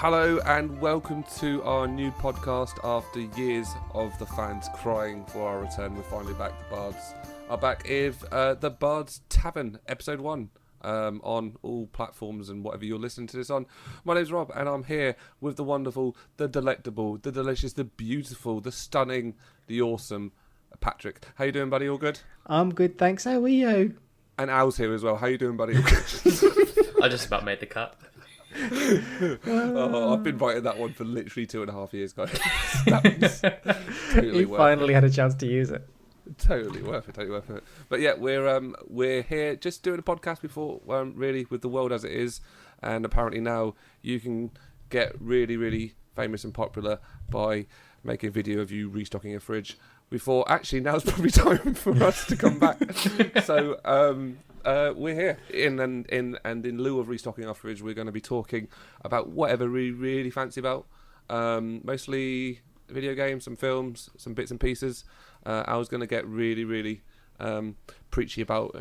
Hello and welcome to our new podcast after years of the fans crying for our return. We're finally back. The Bards are back with the Bards Tavern, episode 1, on all platforms and whatever you're listening to this on. My name's Rob and I'm here with the wonderful, the delectable, the delicious, the beautiful, the stunning, the awesome Patrick. How you doing, buddy? All good? I'm good, thanks. How are you? And Al's here as well. How you doing, buddy? All good? I just about made the cut. I've been writing that one for literally 2.5 years, guys. That was totally You finally had a chance to use it. Totally worth it. But yeah, we're here just doing a podcast before, really, with the world as it is, and apparently now you can get really, really famous and popular by making a video of you restocking a fridge. Before actually, now's probably time for us to come back. So we're here, in lieu of restocking our fridge, we're going to be talking about whatever we really fancy about. Mostly video games, some films, some bits and pieces. I was going to get really, really preachy about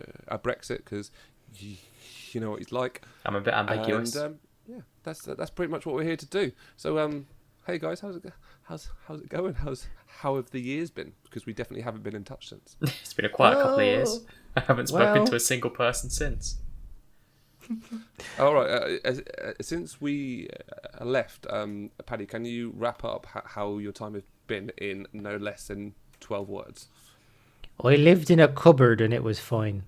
Brexit because you know what he's like. I'm a bit ambiguous. And, yeah, that's pretty much what we're here to do. So, hey guys, how's it going? How have the years been? Because we definitely haven't been in touch since. It's been a quiet couple of years. I haven't spoken to a single person since. All right. Since we left, Paddy, can you wrap up how your time has been in no less than 12 words? I lived in a cupboard and it was fine.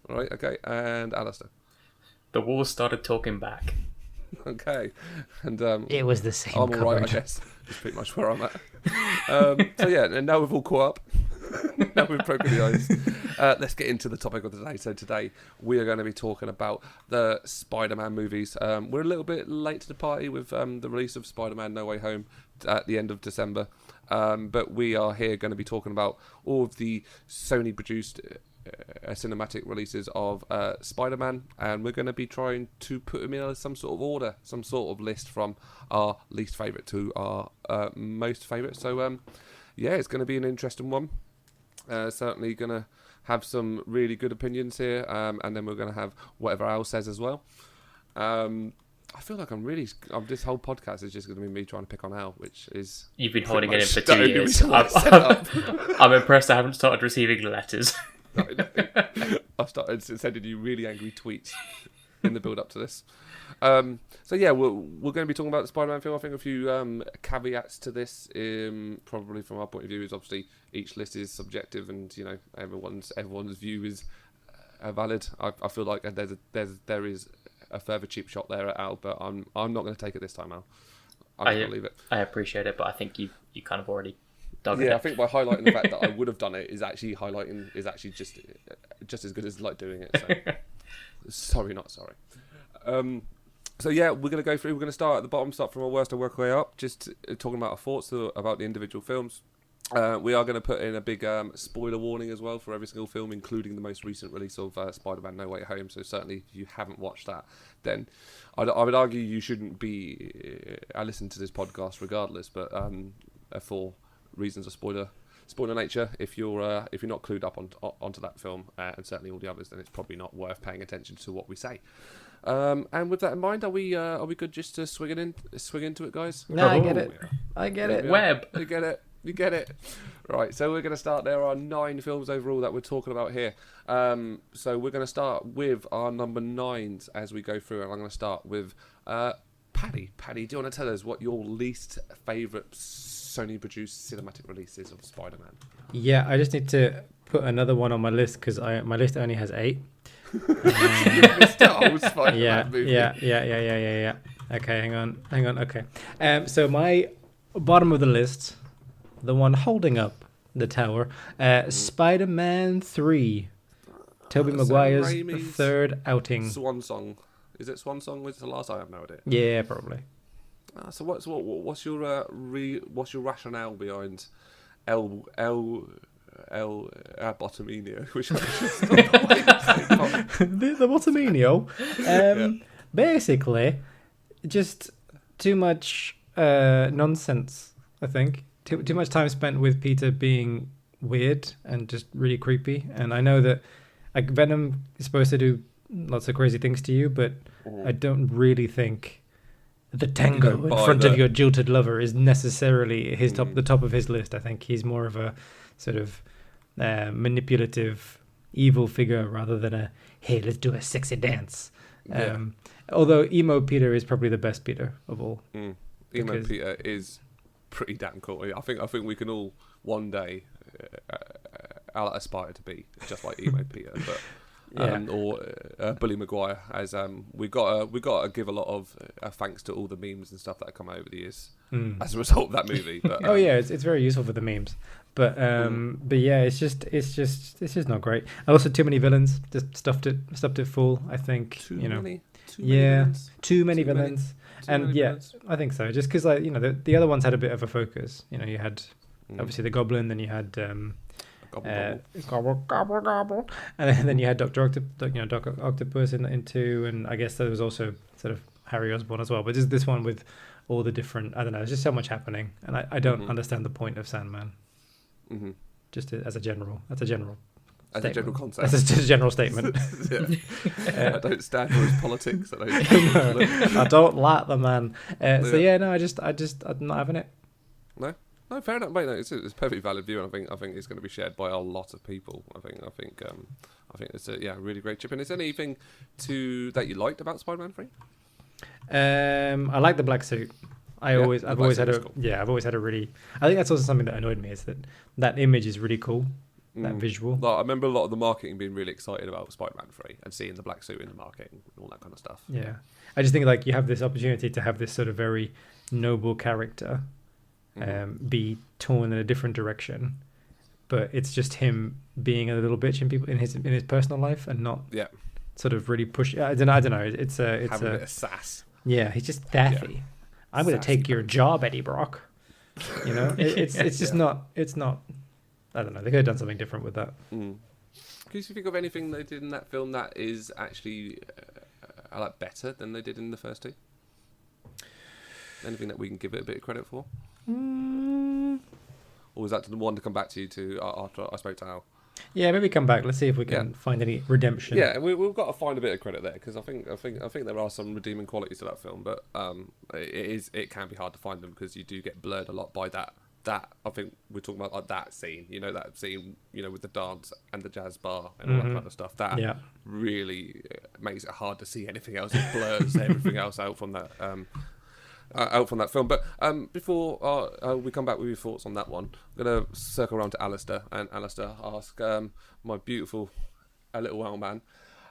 All right. Okay. And Alistair. The walls started talking back. Okay. And It was the same I'm cupboard. all right, I guess. That's pretty much where I'm at. So yeah, and now we've all caught up. Now we've broken the ice. Let's get into the topic of the day. So today we are going to be talking about the Spider-Man movies. We're a little bit late to the party with the release of Spider-Man No Way Home at the end of December. But we are here going to be talking about all of the Sony produced cinematic releases of Spider-Man, and we're going to be trying to put them in some sort of order, some sort of list from our least favourite to our most favourite. So yeah, it's going to be an interesting one. Certainly going to have some really good opinions here, and then we're going to have whatever Al says as well. I feel like this whole podcast is just going to be me trying to pick on Al, which is... You've been holding it in for 2 years. I'm impressed I haven't started receiving letters. I've started sending you really angry tweets in the build-up to this. So yeah, we're going to be talking about the Spider-Man film. I think a few caveats to this, probably from our point of view, is obviously each list is subjective, and you know everyone's view is valid. I feel like there is a further cheap shot there at Al, but I'm not going to take it this time, Al. I'm going to leave it. I appreciate it, but I think you kind of already dug it. Yeah, I think by highlighting the fact that I would have done it is actually just as good as like doing it. So sorry, not sorry. So yeah, we're going to go through. We're going to start at the bottom, start from our worst and work our way up. Just talking about our thoughts about the individual films. We are going to put in a big spoiler warning as well for every single film, including the most recent release of Spider-Man No Way Home. So certainly, if you haven't watched that, then I would argue you shouldn't be. I listen to this podcast regardless, but for reasons of spoiler nature, if you're not clued up onto that film and certainly all the others, then it's probably not worth paying attention to what we say. And with that in mind, are we good just to swing into it, guys? No, I get it. I get it. Web. You get it. Right, so we're going to start. There are 9 films overall that we're talking about here. So we're going to start with our number 9s as we go through, and I'm going to start with Paddy. Paddy, do you want to tell us what your least favourite Sony-produced cinematic releases of Spider-Man? Yeah, I just need to put another one on my list because my list only has 8. You missed the whole Spider-Man movie. Yeah. Okay, hang on. Okay. So my bottom of the list, the one holding up the tower, Spider-Man 3. Tobey Maguire's third outing. Swan Song. Is it Swan Song? Was the last? I have no idea. Yeah, probably. So what's your rationale behind El Bottomino? Which the Bottomino. Basically, just too much nonsense. I think too much time spent with Peter being weird and just really creepy. And I know that like Venom is supposed to do lots of crazy things to you, but I don't really think the tango in front of your jilted lover is necessarily the top of his list. I think he's more of a sort of manipulative, evil figure rather than a hey, let's do a sexy dance. Although emo Peter is probably the best Peter of all. Emo Peter is pretty damn cool. I think we can all one day aspire to be just like emo Peter, but. Or Bully Maguire, as we got to give a lot of thanks to all the memes and stuff that have come over the years as a result of that movie. But, it's very useful for the memes, but yeah, it's just not great. And also too many villains, just stuffed it full. I think too many villains. I think so. Just because the other ones had a bit of a focus. You had obviously the Goblin, then you had. Gobble, gobble, gobble. And then you had Doctor Octopus in 2, and I guess there was also sort of Harry Osborn as well. But just this one with all the different, I don't know, there's just so much happening, and I don't understand the point of Sandman. Just as a general concept. That's a general statement. I don't stand for his politics. I don't like the man. I'm not having it. No, fair enough, mate. No, it's a perfectly valid view, and I think it's going to be shared by a lot of people. I think it's a really great chip. And is there anything that you liked about Spider-Man 3? I like the black suit. I've always had a really. I think that's also something that annoyed me is that image is really cool. That visual. Like, I remember a lot of the marketing being really excited about Spider-Man 3 and seeing the black suit in the marketing and all that kind of stuff. Yeah, I just think like you have this opportunity to have this sort of very noble character. Be torn in a different direction, but it's just him being a little bitch in his personal life and not sort of really push. I don't know. It's having a bit of sass. Yeah, he's just daffy. Yeah. I'm going to take your job, Eddie Brock. It's just not. It's not. I don't know. They could have done something different with that. Can you think of anything they did in that film that is actually better than they did in the first 2? Anything that we can give it a bit of credit for? Or was that the one to come back to you after I spoke to Al? Yeah, maybe come back. Let's see if we can find any redemption. Yeah, we've got to find a bit of credit there because I think there are some redeeming qualities to that film, but it can be hard to find them because you do get blurred a lot by that. I think we're talking about like that scene, that scene, with the dance and the jazz bar and all that kind of stuff. That really makes it hard to see anything else. It blurs everything else out from that. Out from that film. But before we come back with your thoughts on that one, I'm going to circle around to Alistair, and Alistair ask my beautiful little owl man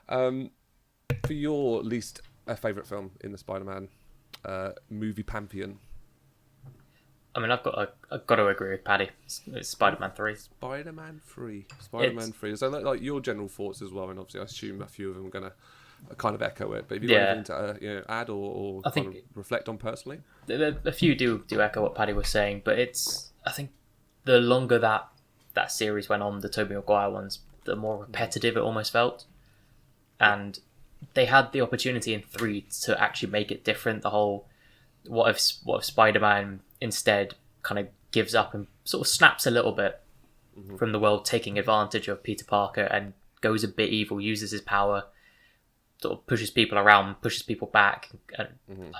for your least favourite film in the Spider-Man movie pantheon. I mean, I've got to agree with Paddy. It's Spider-Man 3. Spider-Man 3. So like your general thoughts as well, and obviously I assume a few of them are going to kind of echo it, but have you got anything to add or kind of reflect on personally? A few do echo what Paddy was saying, but I think the longer that series went on, the Tobey Maguire ones, the more repetitive it almost felt, and they had the opportunity in 3 to actually make it different. The whole what if Spider-Man instead kind of gives up and sort of snaps a little bit from the world, taking advantage of Peter Parker and goes a bit evil, uses his power, sort of pushes people around, pushes people back. And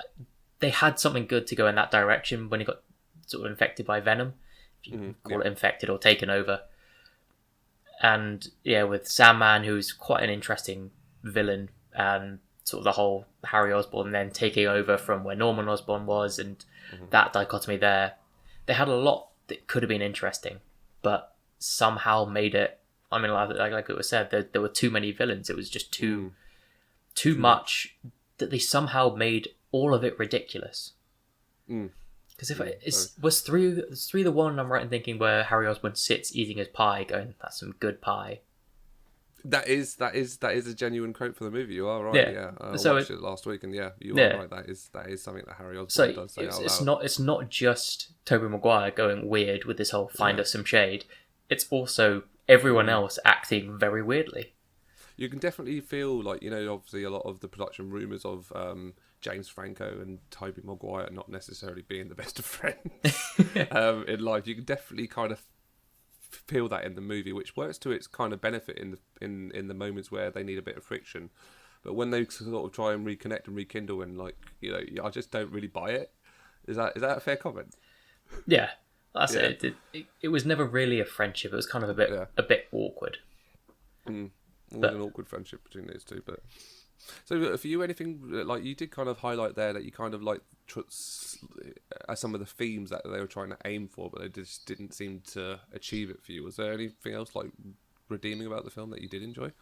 they had something good to go in that direction when he got sort of infected by Venom, if you can call it infected or taken over. And with Sandman, who's quite an interesting villain, and sort of the whole Harry Osborn then taking over from where Norman Osborn was, and that dichotomy there. They had a lot that could have been interesting, but somehow made it. I mean, like it was said, there were too many villains. It was just too much that they somehow made all of it ridiculous. Because was 3 the one I'm right in thinking where Harry Osborn sits eating his pie, going, "That's some good pie." That is a genuine quote for the movie. You are right. Yeah. I watched it last week, and you are right. That is something that Harry Osborn does say out loud. It's not just Tobey Maguire going weird with this whole find us some shade. It's also everyone else acting very weirdly. You can definitely feel like, obviously a lot of the production rumours of James Franco and Tobey Maguire not necessarily being the best of friends in life. You can definitely kind of feel that in the movie, which works to its kind of benefit in the moments where they need a bit of friction. but when they sort of try and reconnect and rekindle, and like, you know, I just don't really buy it. Is that a fair comment? Yeah, that's it. It was never really a friendship. It was kind of a bit awkward. It was an awkward friendship between these two. But so for you, anything like you did kind of highlight there that you kind of like some of the themes that they were trying to aim for, but they just didn't seem to achieve it for you. Was there anything else like redeeming about the film that you did enjoy?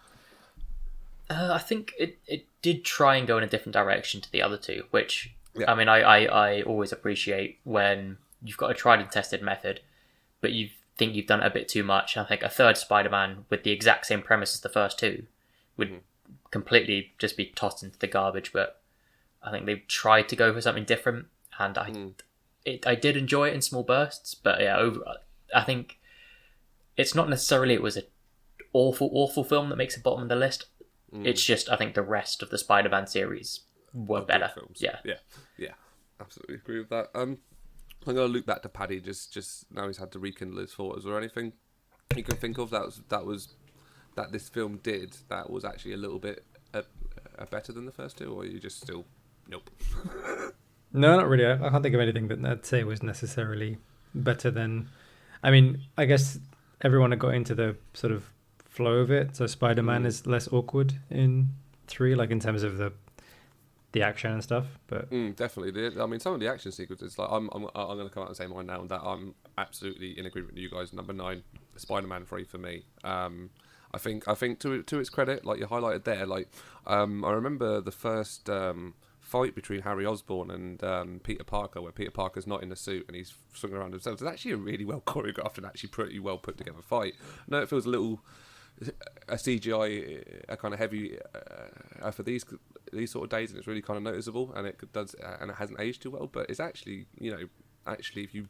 I think it did try and go in a different direction to the other two, which, I mean, I always appreciate when you've got a tried and tested method, but you think you've done it a bit too much. I think a third Spider-Man with the exact same premise as the first two would completely just be tossed into the garbage, but I think they've tried to go for something different, and I did enjoy it in small bursts, but yeah, I think it's not necessarily it was an awful film that makes the bottom of the list. It's just, I think the rest of the Spider-Man series were better. Yeah, absolutely agree with that. I'm going to loop back to Paddy, just now he's had to rekindle his thought. Is there anything you can think of that this film did that was actually a little bit better than the first two, or are you just still nope? No, not really. I can't think of anything that I'd say was necessarily better than. I mean, I guess everyone had got into the sort of flow of it. So Spider-Man is less awkward in 3, like in terms of the action and stuff. But definitely, I mean, some of the action sequences, like I'm going to come out and say mine now that I'm absolutely in agreement with you guys. Number 9, Spider-Man 3 for me. I think to its credit, like you highlighted there, like I remember the first fight between Harry Osborn and Peter Parker, where Peter Parker's not in the suit and he's swinging around himself. It's actually a really well choreographed and actually pretty well put together fight. I know it feels a little a CGI, a kind of heavy for these sort of days, and it's really kind of noticeable, and it hasn't aged too well. But it's actually, if you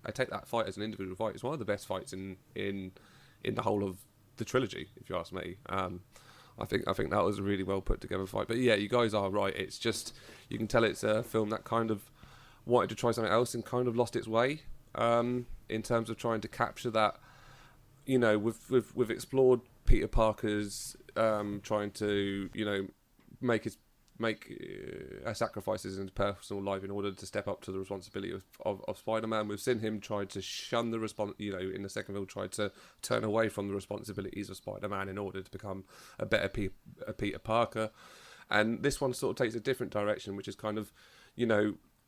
I take that fight as an individual fight, it's one of the best fights in the whole of the trilogy, if you ask me. I think that was a really well put together fight. But yeah, you guys are right. It's just, you can tell it's a film that kind of wanted to try something else and kind of lost its way in terms of trying to capture that. We've explored Peter Parker's trying to make sacrifices in his personal life in order to step up to the responsibility of Spider-Man. We've seen him try to shun the in the second film, tried to turn away from the responsibilities of Spider-Man in order to become a better Peter Parker. And this one sort of takes a different direction, which is kind of,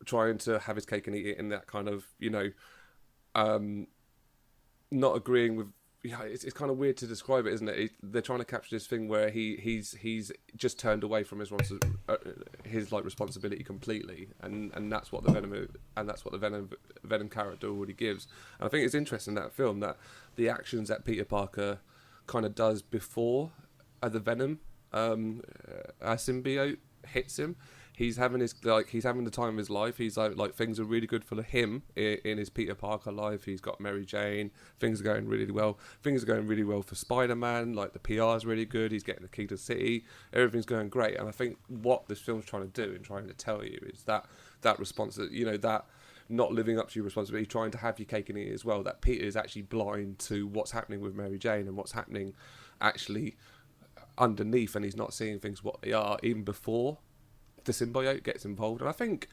trying to have his cake and eat it in that kind of, not agreeing with. Yeah, it's kind of weird to describe it, isn't it? They're trying to capture this thing where he's just turned away from his responsibility completely, and that's what the Venom character already gives. And I think it's interesting in that film that the actions that Peter Parker kind of does before the Venom symbiote hits him. He's having the time of his life. He's like things are really good for him in his Peter Parker life. He's got Mary Jane. Things are going really well. Things are going really well for Spider-Man. Like the PR is really good. He's getting the key to the city. Everything's going great. And I think what this film's trying to do and trying to tell you is that response, that not living up to your responsibility, trying to have your cake and eat it as well. That Peter is actually blind to what's happening with Mary Jane and what's happening actually underneath, and he's not seeing things what they are even before the symbiote gets involved. And I think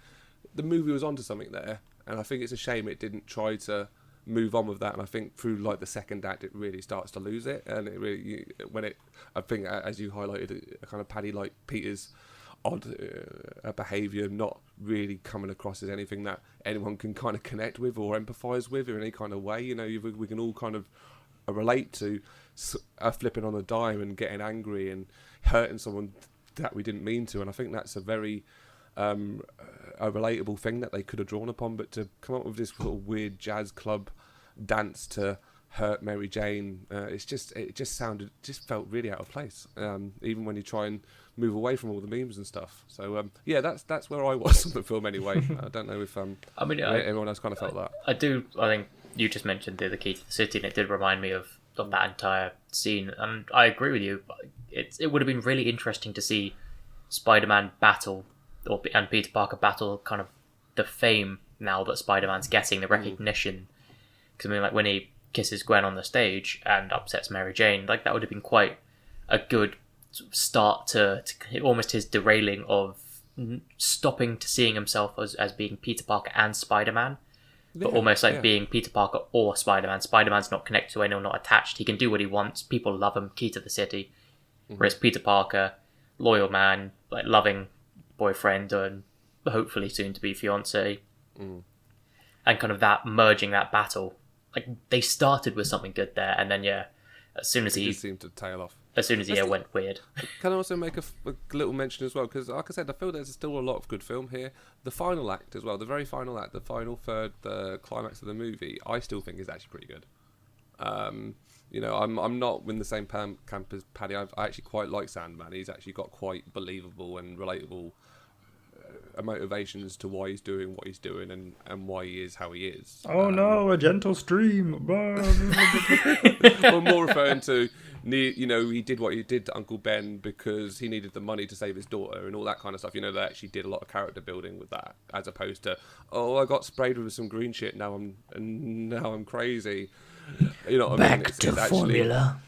the movie was onto something there, and I think it's a shame it didn't try to move on with that. And I think through like the second act it really starts to lose it, and it really I think as you highlighted, a kind of Paddy, like Peter's odd behaviour not really coming across as anything that anyone can kind of connect with or empathise with in any kind of way. We can all kind of relate to flipping on a dime and getting angry and hurting someone that we didn't mean to, and I think that's a very a relatable thing that they could have drawn upon. But to come up with this sort of weird jazz club dance to hurt Mary Jane, it just felt really out of place, even when you try and move away from all the memes and stuff. So that's where I was on the film anyway. I don't know if everyone else kind of felt that. I think you just mentioned the key to the city, and it did remind me of that entire scene, and I agree with you. It would have been really interesting to see Spider-Man battle and Peter Parker battle kind of the fame now that Spider-Man's getting, the recognition. Because I mean, like when he kisses Gwen on the stage and upsets Mary Jane, like that would have been quite a good start to almost his derailing of stopping to seeing himself as being Peter Parker and Spider-Man, but almost like being Peter Parker or Spider-Man. Spider-Man's not connected to anyone, not attached. He can do what he wants. People love him, key to the city. Whereas Peter Parker, loyal man, like loving boyfriend and hopefully soon to be fiance. And kind of that merging that battle. Like they started with something good there, and then as soon as he just seemed to tail off. As soon as he went weird. Can I also make a little mention as well? Because, like I said, I feel there's still a lot of good film here. The final act as well, the very final act, the final third, the climax of the movie, I still think is actually pretty good. You know, I'm not in the same camp as Paddy. I actually quite like Sandman. He's actually got quite believable and relatable motivations to why he's doing what he's doing and why he is how he is. Oh no, a gentle stream. I'm more referring to, you know, he did what he did to Uncle Ben because he needed the money to save his daughter and all that kind of stuff. You know, they actually did a lot of character building with that, as opposed to, I got sprayed with some green shit. Now I'm crazy. You know what I mean? Back to formula.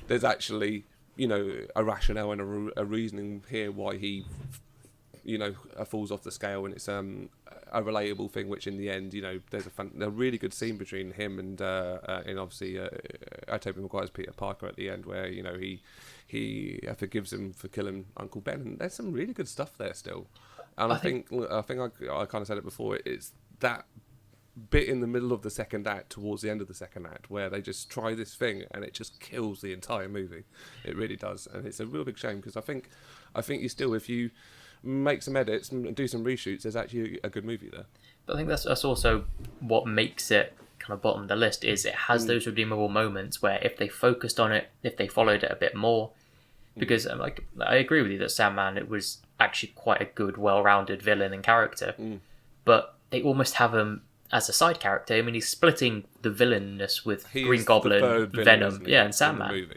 There's actually, you know, a rationale and a reasoning here why he, you know, falls off the scale, and it's a relatable thing. Which in the end, you know, there's a really good scene between him and obviously Tobey Maguire's Peter Parker at the end, where you know he forgives him for killing Uncle Ben, and there's some really good stuff there still. And I think I kind of said it before. It's that bit in the middle of the second act, towards the end of the second act, where they just try this thing and it just kills the entire movie. It really does, and it's a real big shame because I think you still, if you make some edits and do some reshoots, there's actually a good movie there. But I think that's also what makes it kind of bottom of the list, is it has those redeemable moments where if they focused on it, if they followed it a bit more, because like I agree with you that Sandman, it was actually quite a good, well-rounded villain and character, but they almost have him as a side character. I mean, he's splitting the villainness with Green Goblin, Venom, and Sandman.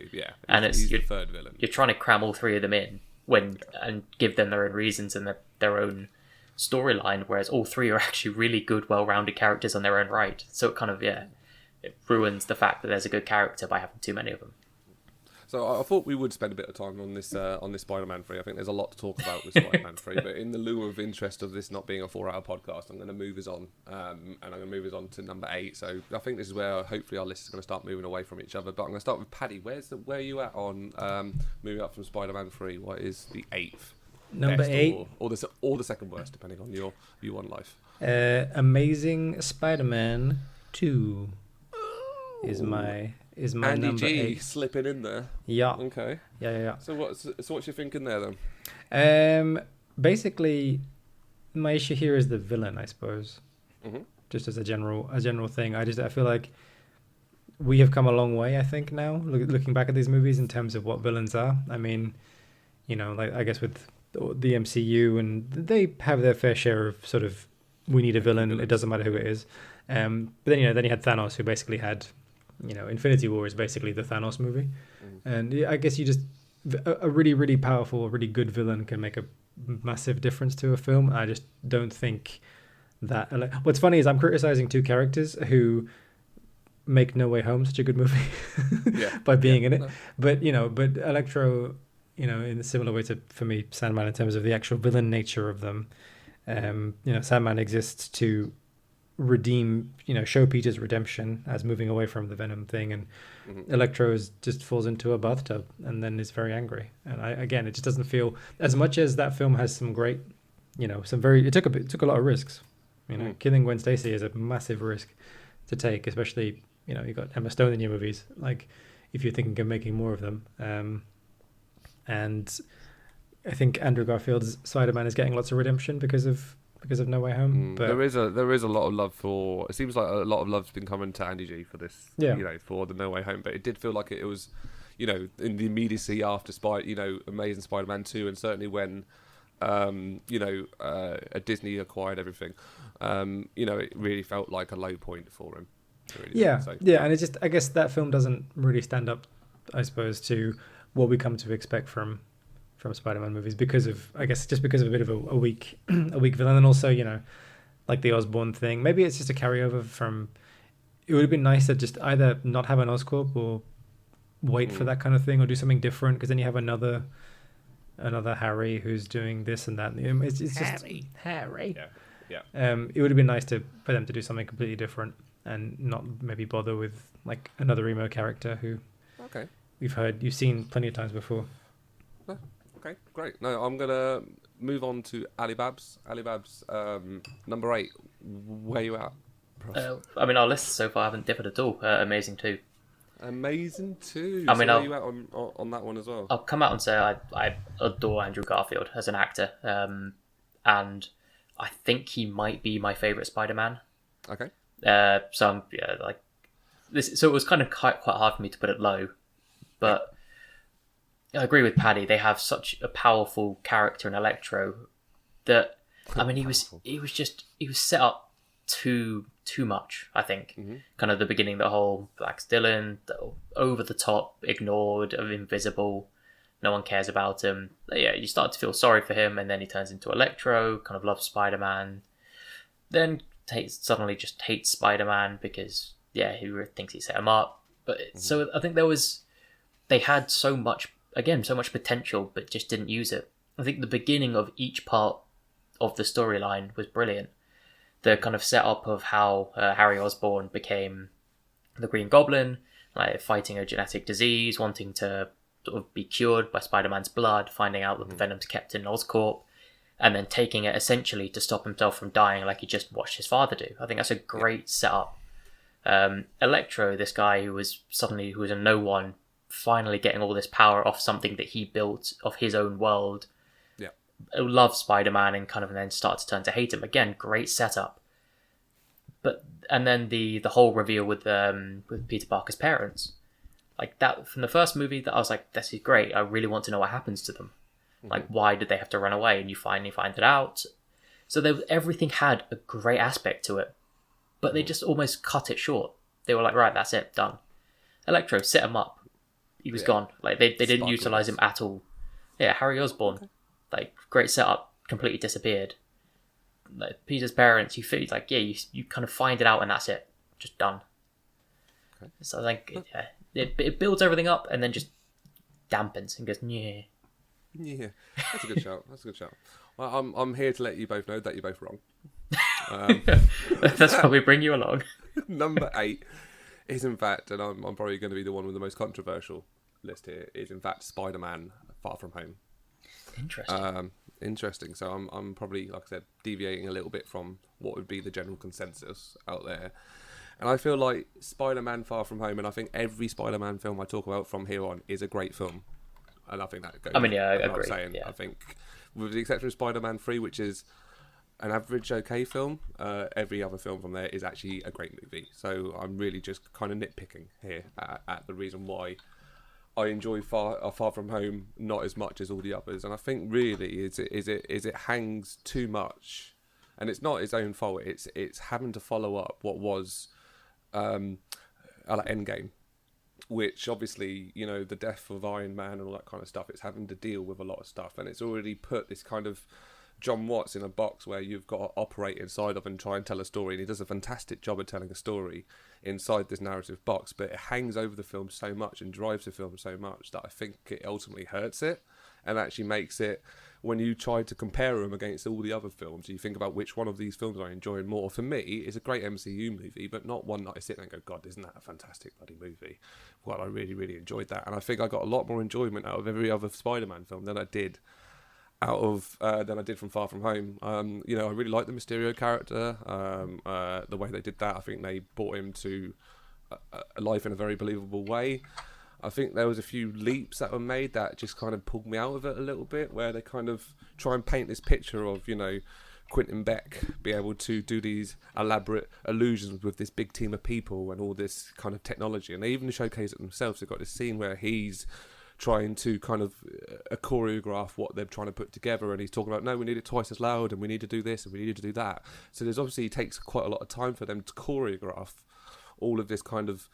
And he's the third villain. You're trying to cram all three of them in and give them their own reasons and their own storyline, whereas all three are actually really good, well-rounded characters on their own right. So it kind of it ruins the fact that there's a good character by having too many of them. So I thought we would spend a bit of time on this Spider-Man 3. I think there's a lot to talk about with Spider-Man 3, but in the lieu of interest of this not being a 4-hour podcast, I'm going to move us on, and I'm going to move us on to number 8. So I think this is where hopefully our list is going to start moving away from each other. But I'm going to start with Paddy. Where are you at on moving up from Spider-Man 3? What is the 8th? Number 8, or the second worst, depending on your view on life. Amazing Spider-Man 2 is my Andy number G 8. slipping in there. Yeah. Okay. Yeah. So what's you thinking there then? Basically, my issue here is the villain, I suppose. Mm-hmm. Just as a general thing, I feel like we have come a long way. I think now, looking back at these movies in terms of what villains are. I mean, you know, like I guess with the MCU, and they have their fair share of sort of, we need a villain. It doesn't matter who it is. But then you had Thanos, who basically had, you know, Infinity War is basically the Thanos movie. And I guess a really, really powerful, really good villain can make a massive difference to a film. I just don't think that. What's funny is I'm criticizing two characters who make No Way Home such a good movie by being in it. No. But Electro, you know, in a similar way to, for me, Sandman, in terms of the actual villain nature of them. Sandman exists to redeem, show Peter's redemption as moving away from the Venom thing, and Electro just falls into a bathtub and then is very angry. And it just doesn't feel, as much as that film has some great, it took a lot of risks. Killing Gwen Stacy is a massive risk to take, especially, you got Emma Stone in your movies, like if you're thinking of making more of them. And I think Andrew Garfield's Spider-Man is getting lots of redemption because of No Way Home. But there is a lot of love for. It seems like a lot of love's been coming to Andy G for this. For the No Way Home. But it did feel like it was, in the immediacy after Amazing Spider-Man 2, and certainly when, Disney acquired everything. It really felt like a low point for him. Really and it just, I guess that film doesn't really stand up, I suppose, to what we come to expect from Spider-Man movies because of a bit of a weak villain, and also like the Osborn thing. Maybe it's just a carryover from. It would have been nice to just either not have an Oscorp or wait for that kind of thing, or do something different, because then you have another another Harry who's doing this and that. It's just Harry. Yeah. It would have been nice for them to do something completely different and not maybe bother with like another emo character who you've seen plenty of times before. Okay, great. No, I'm gonna move on to Ali Babs. Ali Babs, number 8. Where you at? I mean, our lists so far haven't differed at all. Amazing too. Amazing too. I mean, where you at on that one as well? I'll come out and say I adore Andrew Garfield as an actor, and I think he might be my favourite Spider-Man. Okay. So I'm like this. So it was kind of quite hard for me to put it low, but I agree with Paddy. They have such a powerful character in Electro that I mean he was set up too much. I think kind of the beginning, the whole Black Dylan, over the top, ignored, invisible. No one cares about him. Yeah, you start to feel sorry for him, and then he turns into Electro, kind of loves Spider-Man. Then suddenly just hates Spider-Man because he thinks he set him up. But so I think they had so much potential, but just didn't use it. I think the beginning of each part of the storyline was brilliant. The kind of setup of how Harry Osborn became the Green Goblin, like fighting a genetic disease, wanting to sort of be cured by Spider-Man's blood, finding out that the Venom's kept in Oscorp, and then taking it essentially to stop himself from dying like he just watched his father do. I think that's a great setup. Electro, this guy who was a no one, finally getting all this power off something that he built of his own world. Yeah, loves Spider-Man and then start to turn to hate him again. Great setup. And then the whole reveal with Peter Parker's parents, like that from the first movie, that I was like, this is great. I really want to know what happens to them. Like, why did they have to run away? And you finally find it out. So everything had a great aspect to it, but they just almost cut it short. They were like, right, that's it, done. Electro, set him up. He was gone. Like they didn't utilize him at all. Yeah, Harry Osborn, like great setup, completely disappeared. Like Peter's parents, you feel like you kind of find it out and that's it, just done. Okay. So I think it builds everything up and then just dampens and goes yeah. Yeah, that's a good shout. Well, I'm here to let you both know that you're both wrong. That's why we bring you along. Number 8 is in fact, and I'm probably going to be the one with the most controversial list here, is in fact Spider-Man Far From Home. Interesting. So I'm probably, like I said, deviating a little bit from what would be the general consensus out there. And I feel like Spider-Man Far From Home, and I think every Spider-Man film I talk about from here on is a great film. And I think that goes. I mean, I agree. I think, with the exception of Spider-Man 3, which is an average okay film, every other film from there is actually a great movie. So I'm really just kind of nitpicking here at the reason why I enjoy Far From Home not as much as all the others. And I think really is it hangs too much, and it's not its own fault. It's having to follow up what was Endgame, which obviously, the death of Iron Man and all that kind of stuff, it's having to deal with a lot of stuff, and it's already put this kind of John Watts in a box where you've got to operate inside of and try and tell a story, and he does a fantastic job of telling a story inside this narrative box, but it hangs over the film so much and drives the film so much that I think it ultimately hurts it, and actually makes it, when you try to compare them against all the other films, you think about which one of these films I enjoy more. For me, it's a great MCU movie, but not one that I sit there and go, God, isn't that a fantastic bloody movie? Well, I really, really enjoyed that, and I think I got a lot more enjoyment out of every other Spider-Man film than I did from Far From Home. I really like the Mysterio character. The way they did that, I think they brought him to life in a very believable way. I think there was a few leaps that were made that just kind of pulled me out of it a little bit, where they kind of try and paint this picture of, Quentin Beck be able to do these elaborate illusions with this big team of people and all this kind of technology. And they even showcase it themselves. They've got this scene where he's trying to kind of choreograph what they're trying to put together, and he's talking about, no, we need it twice as loud, and we need to do this, and we need to do that. So there's obviously, it takes quite a lot of time for them to choreograph all these kind of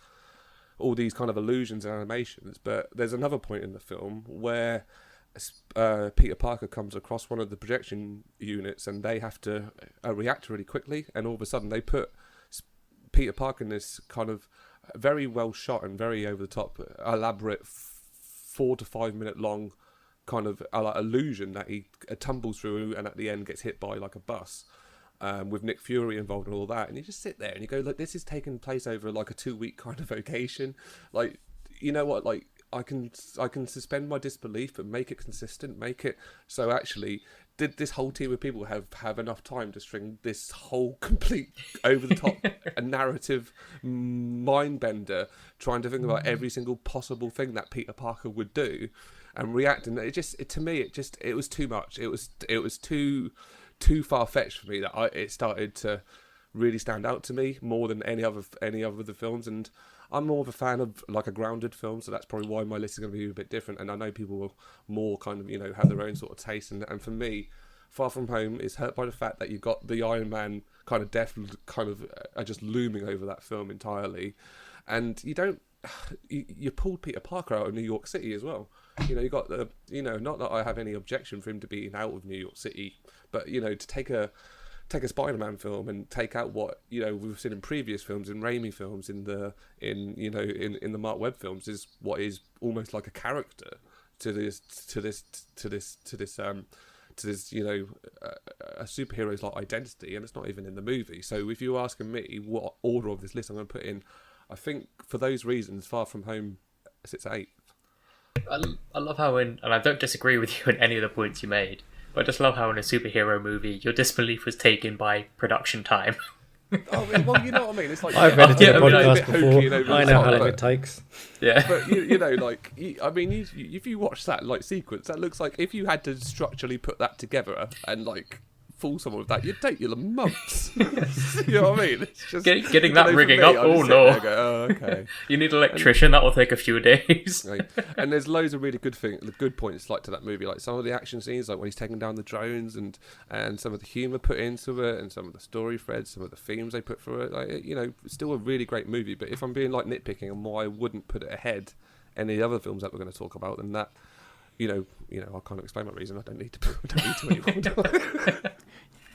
illusions and animations. But there's another point in the film where Peter Parker comes across one of the projection units, and they have to react really quickly, and all of a sudden they put Peter Parker in this kind of very well shot and very over the top elaborate 4 to 5 minute long kind of like illusion that he tumbles through and at the end gets hit by like a bus. With Nick Fury involved and all that, and you just sit there and you go, like, this is taking place over like a 2-week kind of vacation. Like, you know what? Like, I can suspend my disbelief, but make it consistent. Make it so actually, did this whole team of people have enough time to string this whole complete over the top a narrative mind bender, trying to think about every single possible thing that Peter Parker would do, and react? And to me, it was too much. It was too far-fetched for me that it started to really stand out to me more than any other of the films. And I'm more of a fan of like a grounded film, so that's probably why my list is going to be a bit different. And I know people will more kind of, you know, have their own sort of taste. And for me, Far From Home is hurt by the fact that you've got the Iron Man kind of death kind of are just looming over that film entirely. And you pulled Peter Parker out of New York City as well. You know, you got the, you know, not that I have any objection for him to being out of New York City, but, you know, to take a Spider-Man film and take out what, you know, we've seen in previous films, in Raimi films, in the Mark Webb films, is what is almost like a character to this you know, a superhero's like identity, and it's not even in the movie. So if you're asking me what order of this list I'm going to put in, I think for those reasons, Far From Home sits at 8th. I love how and I don't disagree with you on any of the points you made, but I just love how in a superhero movie your disbelief was taken by production time. Oh, well, you know what I mean. It's like I've read it in a podcast hokey, before. you know, I know how long it takes. Yeah, but you know, like, I mean, if you watch that like sequence, that looks like if you had to structurally put that together and like fool someone with that, you'd take you months. You know what I mean? It's just getting that rigging up. Oh no! Go, oh, okay. You need an electrician. That will take a few days. Right. And there's loads of really good points like to that movie, like some of the action scenes, like when he's taking down the drones, and some of the humour put into it, and some of the story threads, some of the themes they put through it. Like, you know, still a really great movie. But if I'm being like nitpicking on why I wouldn't put it ahead any other films that we're going to talk about, then that, you know, I can't explain my reason. I don't need to anymore.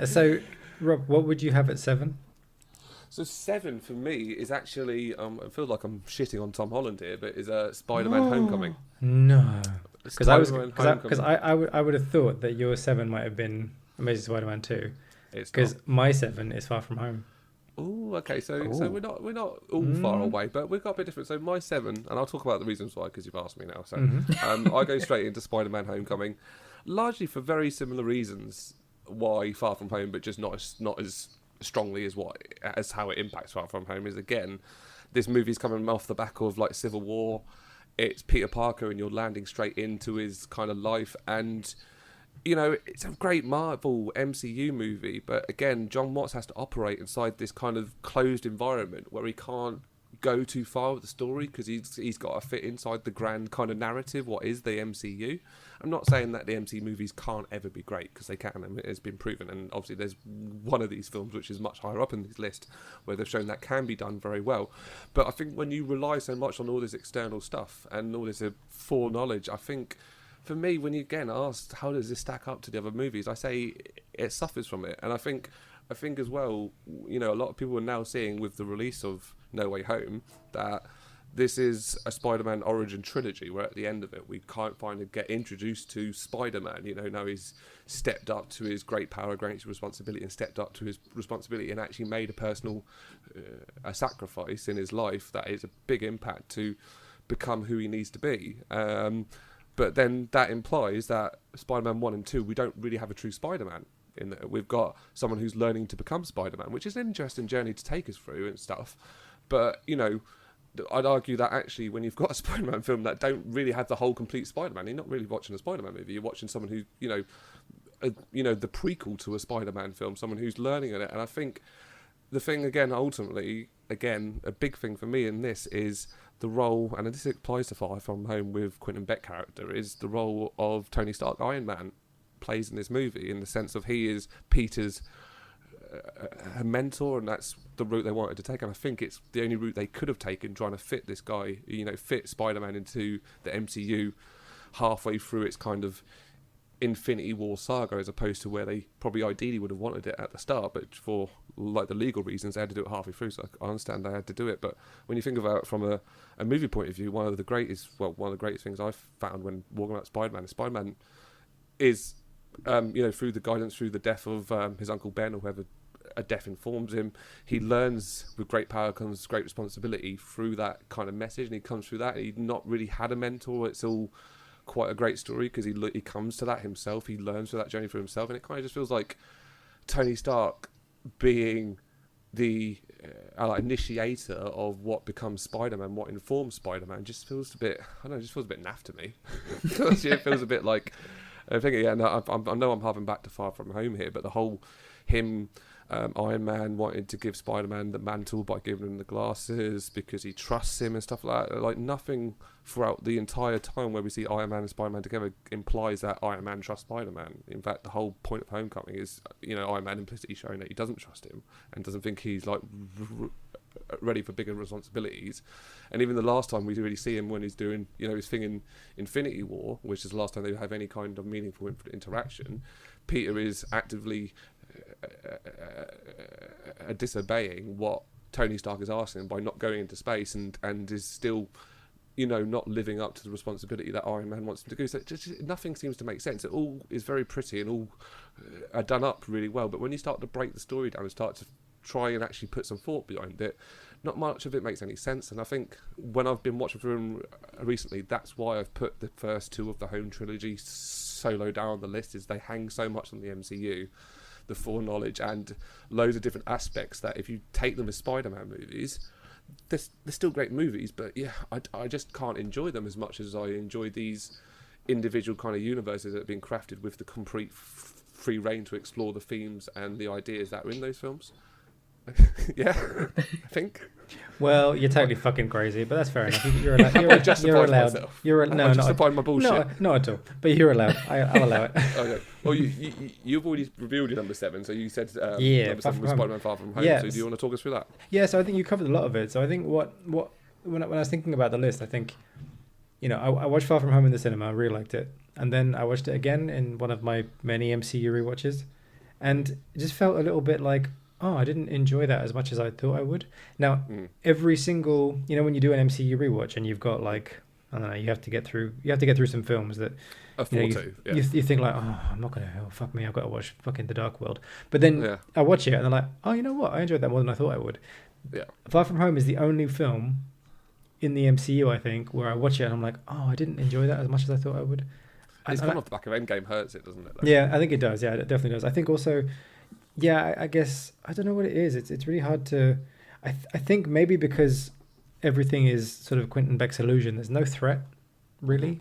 So, Rob, what would you have at 7? So 7 for me is actually, I feel like I'm shitting on Tom Holland here, but is Spider-Man Homecoming. No, because I would have thought that your 7 might have been Amazing Spider-Man 2, because my 7 is Far From Home. Oh, okay. So we're not all far away, but we've got a bit different. So my 7, and I'll talk about the reasons why because you've asked me now. So I go straight into Spider-Man Homecoming, largely for very similar reasons. Why Far From Home, but just not as strongly as how it impacts Far From Home is, again, this movie's coming off the back of like Civil War. It's Peter Parker, and you're landing straight into his kind of life, and you know, it's a great Marvel MCU movie, but again, John Watts has to operate inside this kind of closed environment where he can't go too far with the story because he's got to fit inside the grand kind of narrative what is the MCU. I'm not saying that the MCU movies can't ever be great, because they can, and it's been proven, and obviously there's one of these films which is much higher up in this list where they've shown that can be done very well. But I think when you rely so much on all this external stuff and all this foreknowledge, I think for me, when you again asked how does this stack up to the other movies, I say it suffers from it. And I think as well, you know, a lot of people are now seeing with the release of No Way Home that this is a Spider-Man origin trilogy, where at the end of it we can't finally get introduced to Spider-Man. You know, now he's stepped up to his great power, great responsibility, and stepped up to his responsibility and actually made a personal a sacrifice in his life that is a big impact to become who he needs to be. But then that implies that Spider-Man 1 and 2, we don't really have a true Spider-Man in there. We've got someone who's learning to become Spider-Man, which is an interesting journey to take us through and stuff. But, you know, I'd argue that actually when you've got a Spider-Man film that don't really have the whole complete Spider-Man, you're not really watching a Spider-Man movie. You're watching someone who, the prequel to a Spider-Man film, someone who's learning in it. And I think the thing, again, ultimately, a big thing for me in this is the role, and this applies to Far From Home with Quentin Beck character, is the role of Tony Stark Iron Man plays in this movie, in the sense of he is Peter's mentor, and that's the route they wanted to take. And I think it's the only route they could have taken, trying to fit this guy, fit Spider-Man into the MCU halfway through its kind of Infinity War saga, as opposed to where they probably ideally would have wanted it at the start, but for like the legal reasons, they had to do it halfway through. So I understand they had to do it. But when you think about it from a movie point of view, one of the greatest things I've found when walking about Spider-Man is, through the guidance, through the death of his Uncle Ben or whoever a death informs him, he learns with great power comes great responsibility through that kind of message, and he comes through that. He'd not really had a mentor. It's all quite a great story because he comes to that himself. He learns through that journey for himself, and it kind of just feels like Tony Stark being the initiator of what becomes Spider-Man, what informs Spider-Man, just feels a bit, I don't know, just feels a bit naff to me. It feels a bit like, I think, I know I'm harping back to Far From Home here, but the whole him, Iron Man wanting to give Spider-Man the mantle by giving him the glasses because he trusts him and stuff like that. Like, nothing throughout the entire time where we see Iron Man and Spider-Man together implies that Iron Man trusts Spider-Man. In fact, the whole point of Homecoming is, Iron Man implicitly showing that he doesn't trust him and doesn't think he's ready for bigger responsibilities. And even the last time we really see him when he's doing, his thing in Infinity War, which is the last time they have any kind of meaningful interaction, Peter is actively disobeying what Tony Stark is asking by not going into space and is still, not living up to the responsibility that Iron Man wants him to do. So just nothing seems to make sense. It all is very pretty and all are done up really well. But when you start to break the story down and start to try and actually put some thought behind it, not much of it makes any sense. And I think when I've been watching through them recently, that's why I've put the first two of the Home Trilogy so low down on the list, is they hang so much on the MCU, the foreknowledge and loads of different aspects that if you take them as Spider-Man movies, they're still great movies, but yeah, I just can't enjoy them as much as I enjoy these individual kind of universes that have been crafted with the complete free reign to explore the themes and the ideas that are in those films. Yeah, I think. Well, you're totally fucking crazy, but that's fair enough. You're allowed. You're allowed. Myself. No, not justifying my bullshit. No, not at all. But you're allowed. I'll allow it. Okay. Well, you've already revealed your number 7, so you said number 7 was Spider-Man Far From Home. Yes. So do you want to talk us through that? Yeah. So I think you covered a lot of it. So I think when I was thinking about the list, I think, I watched Far From Home in the cinema. I really liked it, and then I watched it again in one of my many MCU rewatches, and it just felt a little bit like, oh, I didn't enjoy that as much as I thought I would. Now, every single, when you do an MCU rewatch and you've got I don't know, you have to get through some films that you think like, oh, I'm not gonna, oh fuck me, I've got to watch fucking The Dark World. But then I watch it and I'm like, oh, you know what? I enjoyed that more than I thought I would. Yeah. Far From Home is the only film in the MCU, I think, where I watch it and I'm like, oh, I didn't enjoy that as much as I thought I would. It's come off the back of Endgame hurts it, doesn't it? Though? Yeah, I think it does. Yeah, it definitely does. I think also, yeah, I guess, I don't know what it is. It's really hard to... I think maybe because everything is sort of Quentin Beck's illusion, there's no threat, really,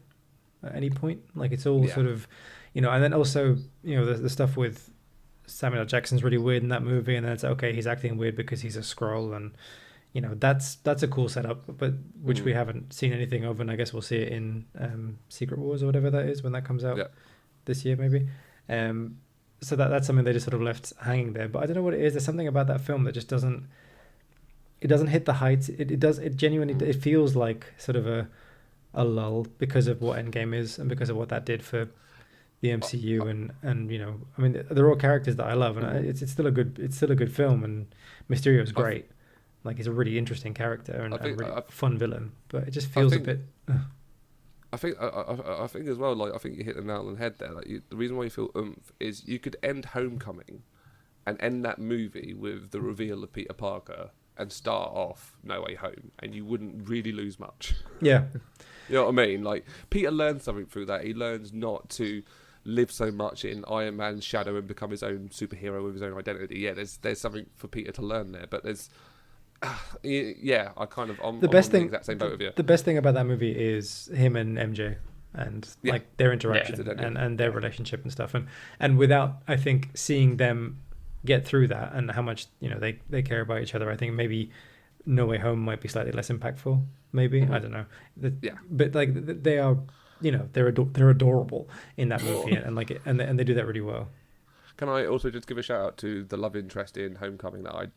at any point. Like, it's all sort of... and then also, the stuff with Samuel L. Jackson's really weird in that movie, and then it's, okay, he's acting weird because he's a Skrull, and, that's a cool setup, but which we haven't seen anything of, and I guess we'll see it in Secret Wars or whatever that is when that comes out this year, maybe. So that's something they just sort of left hanging there. But I don't know what it is. There's something about that film that just doesn't hit the heights. It genuinely, it feels like sort of a lull because of what Endgame is and because of what that did for the MCU. And I mean, they're all characters that I love, and it's still a good film. And Mysterio's great. Like, he's a really interesting character and a really fun villain. But it just feels a bit... I think as well, like, I think you hit the nail on the head there. Like, the reason why you feel oomph is you could end Homecoming and end that movie with the reveal of Peter Parker and start off No Way Home, and you wouldn't really lose much. Yeah. You know what I mean? Like, Peter learns something through that. He learns not to live so much in Iron Man's shadow and become his own superhero with his own identity. Yeah, there's something for Peter to learn there, but there's... yeah, I'm on the exact same boat with you. The best thing about that movie is him and MJ and like their interaction and their relationship and stuff, and without, I think, seeing them get through that and how much they care about each other, I think maybe No Way Home might be slightly less impactful. Maybe I don't know. But like they are, they're adorable in that movie, and they do that really well. Can I also just give a shout out to the love interest in Homecoming that I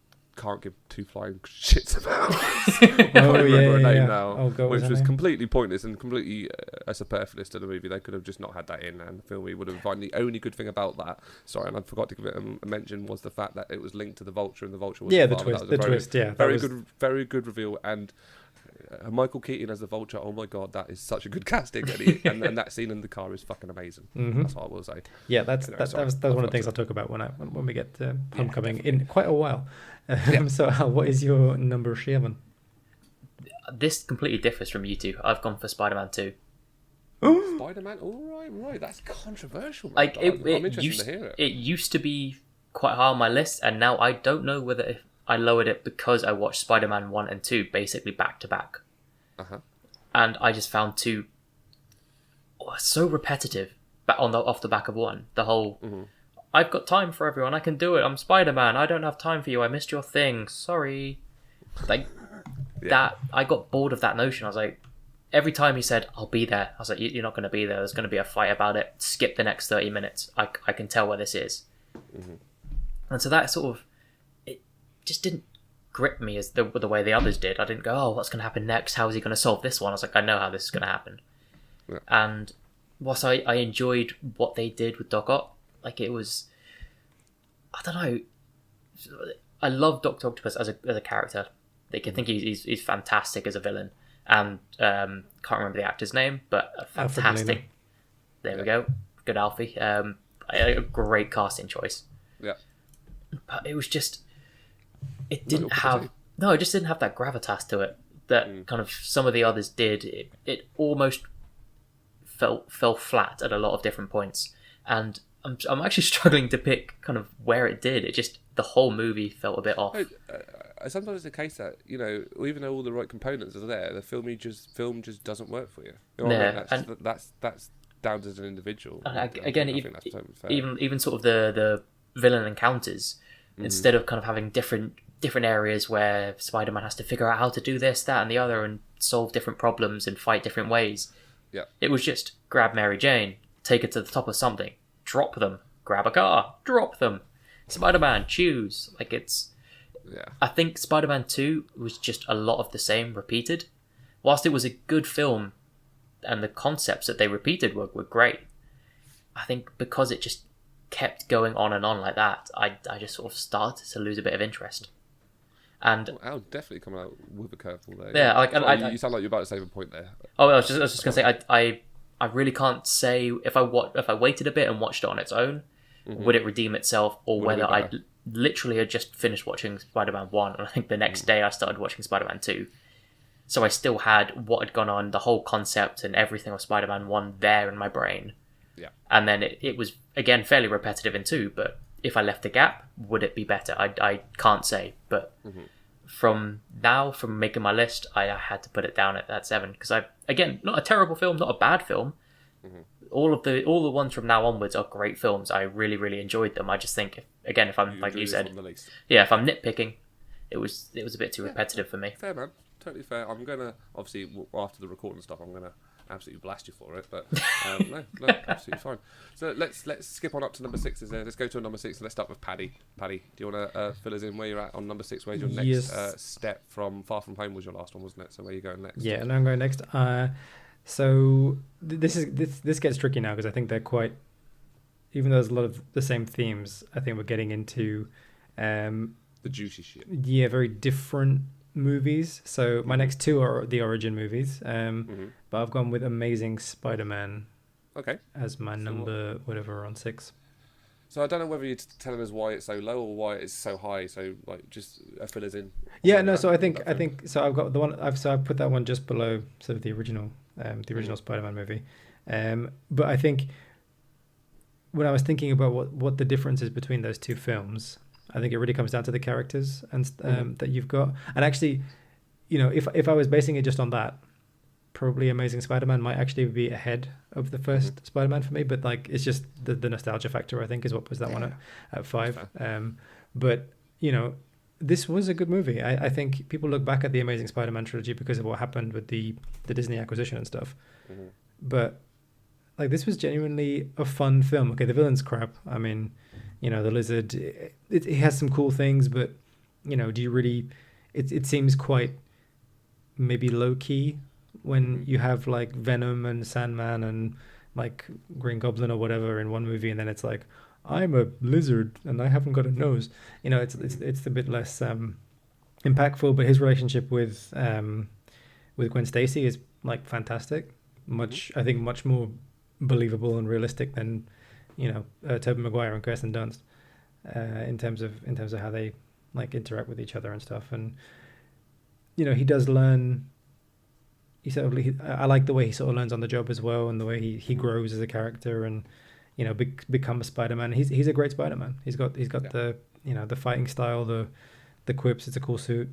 can't give two flying shits about. I can't remember her name now, Oh, God, which her was name? completely pointless and completely superfluous to the movie. They could have just not had that in, and the film we would have found the only good thing about that. Sorry, and I forgot to give it a mention was the fact that it was linked to the Vulture, and the Vulture was Yeah, the the father. twist. That was The twist. Yeah, very good reveal, and Michael Keaton as the Vulture. Oh my God, that is such a good casting, and that scene in the car is fucking amazing. Mm-hmm. That's what I will say. Yeah, that was one of the things I'll talk about when we get to Homecoming in quite a while. So, Al, what is your number 7? This completely differs from you two. I've gone for Spider-Man 2. Spider-Man. All right. That's controversial. Man. Like I'm interested to hear it. It used to be quite high on my list, and now I don't know whether if I lowered it because I watched Spider-Man 1 and 2 basically back to back. And I just found 2 so repetitive. But off the back of 1, the whole I've got time for everyone. I can do it. I'm Spider-Man. I don't have time for you. I missed your thing. Sorry. Like that. I got bored of that notion. I was like, every time he said, "I'll be there," I was like, "You're not going to be there. There's going to be a fight about it. Skip the next 30 minutes. I can tell where this is." And so that sort of it just didn't grip me as the way the others did. I didn't go, "Oh, what's going to happen next? How is he going to solve this one?" I was like, "I know how this is going to happen." Yeah. And whilst I enjoyed what they did with Doc Ock, like it was, I don't know. I love Dr. Octopus as a character. Like, I think he's fantastic as a villain, and can't remember the actor's name, but fantastic. There we go, good Alfie. A great casting choice. Yeah, but it was just it just didn't have that gravitas to it that kind of some of the others did. It almost fell flat at a lot of different points, and I'm actually struggling to pick kind of where it did. It just the whole movie felt a bit off. Sometimes it's the case that even though all the right components are there, the film just doesn't work for you. You know what I mean? That's down as an individual. Again, even sort of the villain encounters, instead of kind of having different areas where Spider-Man has to figure out how to do this, that, and the other, and solve different problems and fight different ways. Yeah, it was just grab Mary Jane, take her to the top of something, drop them, grab a car, drop them. Spider-Man, choose. Like it's. Yeah. I think Spider-Man 2 was just a lot of the same repeated. Whilst it was a good film, and the concepts that they repeated were great, I think because it just kept going on and on like that, I just sort of started to lose a bit of interest. And I'll definitely come out with a curveball there. Yeah, you sound like you're about to save a point there. Oh, I was just gonna say I really can't say if I waited a bit and watched it on its own, would it redeem itself, or whether I literally had just finished watching Spider-Man 1, and I think the next day I started watching Spider-Man 2. So I still had what had gone on, the whole concept and everything of Spider-Man 1 there in my brain. Yeah. And then it was, again, fairly repetitive in 2, but if I left a gap, would it be better? I can't say, but from making my list, I had to put it down at 7, because again, not a terrible film, not a bad film. All the ones from now onwards are great films. I really, really enjoyed them. I just think, if I'm like you said, if I'm nitpicking, it was a bit too repetitive for me. Fair, man. Totally fair. I'm gonna obviously after the recording stuff, I'm gonna absolutely blast you for it, but no, absolutely fine. So let's skip on up to number 6. Let's go to number 6 and let's start with Paddy. Paddy, do you want to fill us in where you're at on number 6? Where's your next step from Far From Home? Was your last one, wasn't it? So where are you going next? Yeah, and I'm going next. So this gets tricky now because I think they're quite, even though there's a lot of the same themes, I think we're getting into the juicy shit. Yeah, very different movies. So my next 2 are the origin movies, but I've gone with Amazing Spider-Man as my number whatever on 6. So I don't know whether you're telling us why it's so low or why it's so high. So like just fill us in. Yeah, no. So I think so. I've got the one. I've put that one just below sort of the original Spider-Man movie. But I think when I was thinking about what the difference is between those 2 films, I think it really comes down to the characters and that you've got. And actually, if I was basing it just on that, probably Amazing Spider-Man might actually be ahead of the first Spider-Man for me. But like, it's just the nostalgia factor, I think, is what puts that one at 5. But this was a good movie. I think people look back at the Amazing Spider-Man trilogy because of what happened with the Disney acquisition and stuff. But like, this was genuinely a fun film. Okay, the villain's crap. I mean, the Lizard, it has some cool things, but do you really? It seems quite maybe low key when you have like Venom and Sandman and like Green Goblin or whatever in one movie, and then it's like I'm a lizard and I haven't got a nose. It's a bit less impactful. But his relationship with Gwen Stacy is like fantastic. I think much more believable and realistic than Tobey Maguire and Kirsten Dunst in terms of how they like interact with each other and stuff. And he does learn. I like the way he sort of learns on the job as well, and the way he grows as a character, and becomes Spider-Man. He's a great Spider-Man. He's got the the fighting style, the quips. It's a cool suit,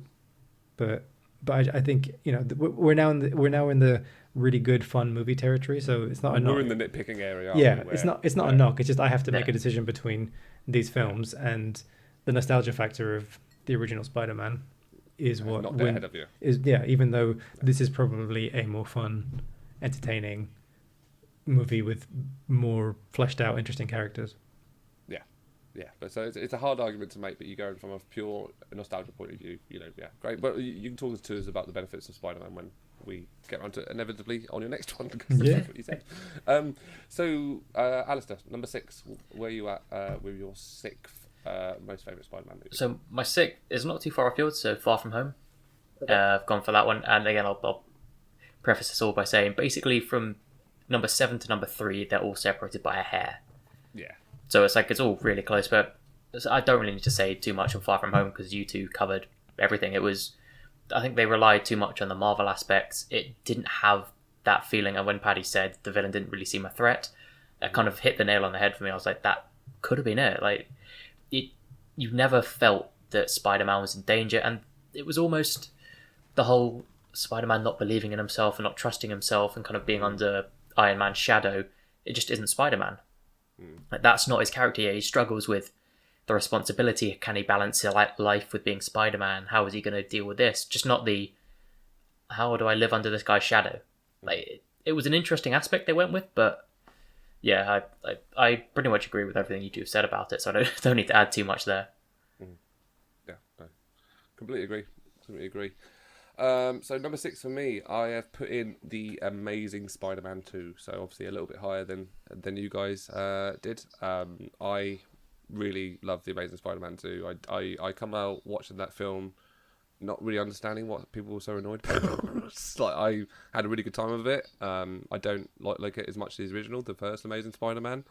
but I think we're now in the really good fun movie territory. So it's not a knock. We're in the nitpicking area. Yeah, it's not a knock. It's just I have to make a decision between these films, and the nostalgia factor of the original Spider-Man is what knocked it ahead of you. Even though this is probably a more fun, entertaining movie with more fleshed out, interesting characters. Yeah, but so it's a hard argument to make, but you go from a pure nostalgia point of view, great. But you can talk to us about the benefits of Spider-Man when we get around to it, inevitably on your next one, because that's what you said. So, Alistair, number 6, where are you at with your 6th most favourite Spider-Man movie? So my 6th is not too far afield, so Far From Home. I've gone for that one, and again, I'll preface this all by saying, basically from number 7 to number 3, they're all separated by a hair. Yeah. So it's all really close, but I don't really need to say too much on Far From Home because you two covered everything. I think they relied too much on the Marvel aspects. It didn't have that feeling, and when Paddy said the villain didn't really seem a threat, it kind of hit the nail on the head for me. I was like, that could have been it. Like, you never felt that Spider-Man was in danger, and it was almost the whole Spider-Man not believing in himself and not trusting himself and kind of being under Iron Man's shadow. It just isn't Spider-Man. Like, that's not his character yet. He struggles with the responsibility. Can he balance life with being Spider-Man? How is he going to deal with this? Just not the, how do I live under this guy's shadow? Like, it was an interesting aspect they went with, but yeah, I pretty much agree with everything you two have said about it, so I don't need to add too much there. Yeah, no. Completely agree. So number 6 for me, I have put in the Amazing Spider-Man 2. So obviously a little bit higher than you guys did. I really love the Amazing Spider-Man 2. I come out watching that film, not really understanding what people were so annoyed about. It's like, I had a really good time with it. I don't like it as much as the original, the first Amazing Spider-Man.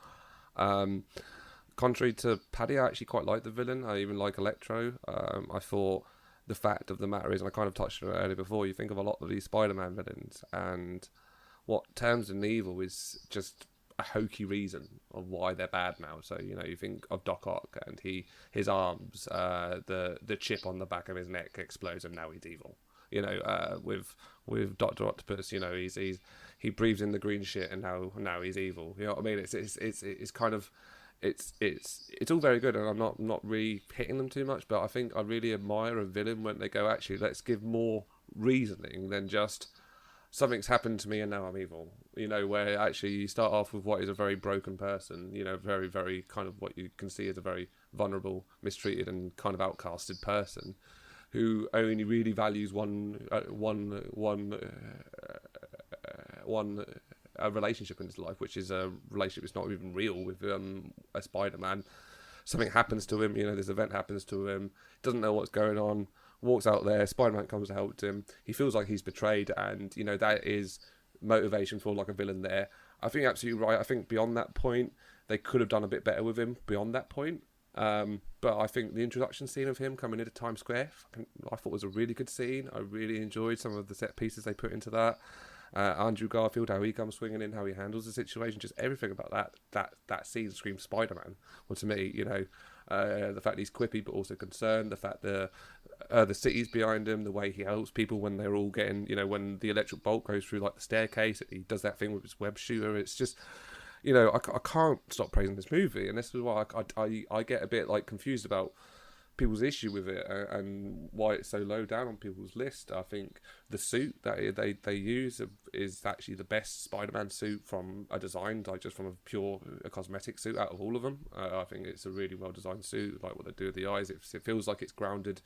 Contrary to Paddy, I actually quite like the villain. I even like Electro. I thought the fact of the matter is, and I kind of touched on it earlier before, you think of a lot of these Spider-Man villains, and what turns them evil is just a hokey reason of why they're bad now. So, you think of Doc Ock and his arms, the chip on the back of his neck explodes and now he's evil. With Dr. Octopus, he breathes in the green shit and now he's evil. You know what I mean? It's kind of, it's all very good, and I'm not really hitting them too much, but I think I really admire a villain when they go, actually, let's give more reasoning than just something's happened to me and now I'm evil. Where actually you start off with what is a very broken person, very, very kind of what you can see as a very vulnerable, mistreated and kind of outcasted person who only really values one a relationship in his life, which is a relationship that's not even real with a Spider-Man. Something happens to him, this event happens to him, doesn't know what's going on, walks out there, Spider-Man comes to help him, he feels like he's betrayed, and that is motivation for like a villain there. I think you're absolutely right. I think beyond that point they could have done a bit better with him beyond that point, but I think the introduction scene of him coming into Times Square, I thought was a really good scene. I really enjoyed some of the set pieces they put into that. Andrew Garfield, how he comes swinging in, how he handles the situation, just everything about that scene screams Spider-Man. Well, to me, the fact he's quippy but also concerned, the fact the city's behind him, the way he helps people when they're all getting, when the electric bolt goes through like the staircase, he does that thing with his web shooter. It's just, I can't stop praising this movie, and this is why I get a bit like confused about people's issue with it and why it's so low down on people's list. I think the suit that they use is actually the best Spider-Man suit from a design, like just from a cosmetic suit out of all of them. I think it's a really well designed suit, like what they do with the eyes. It feels like it's grounded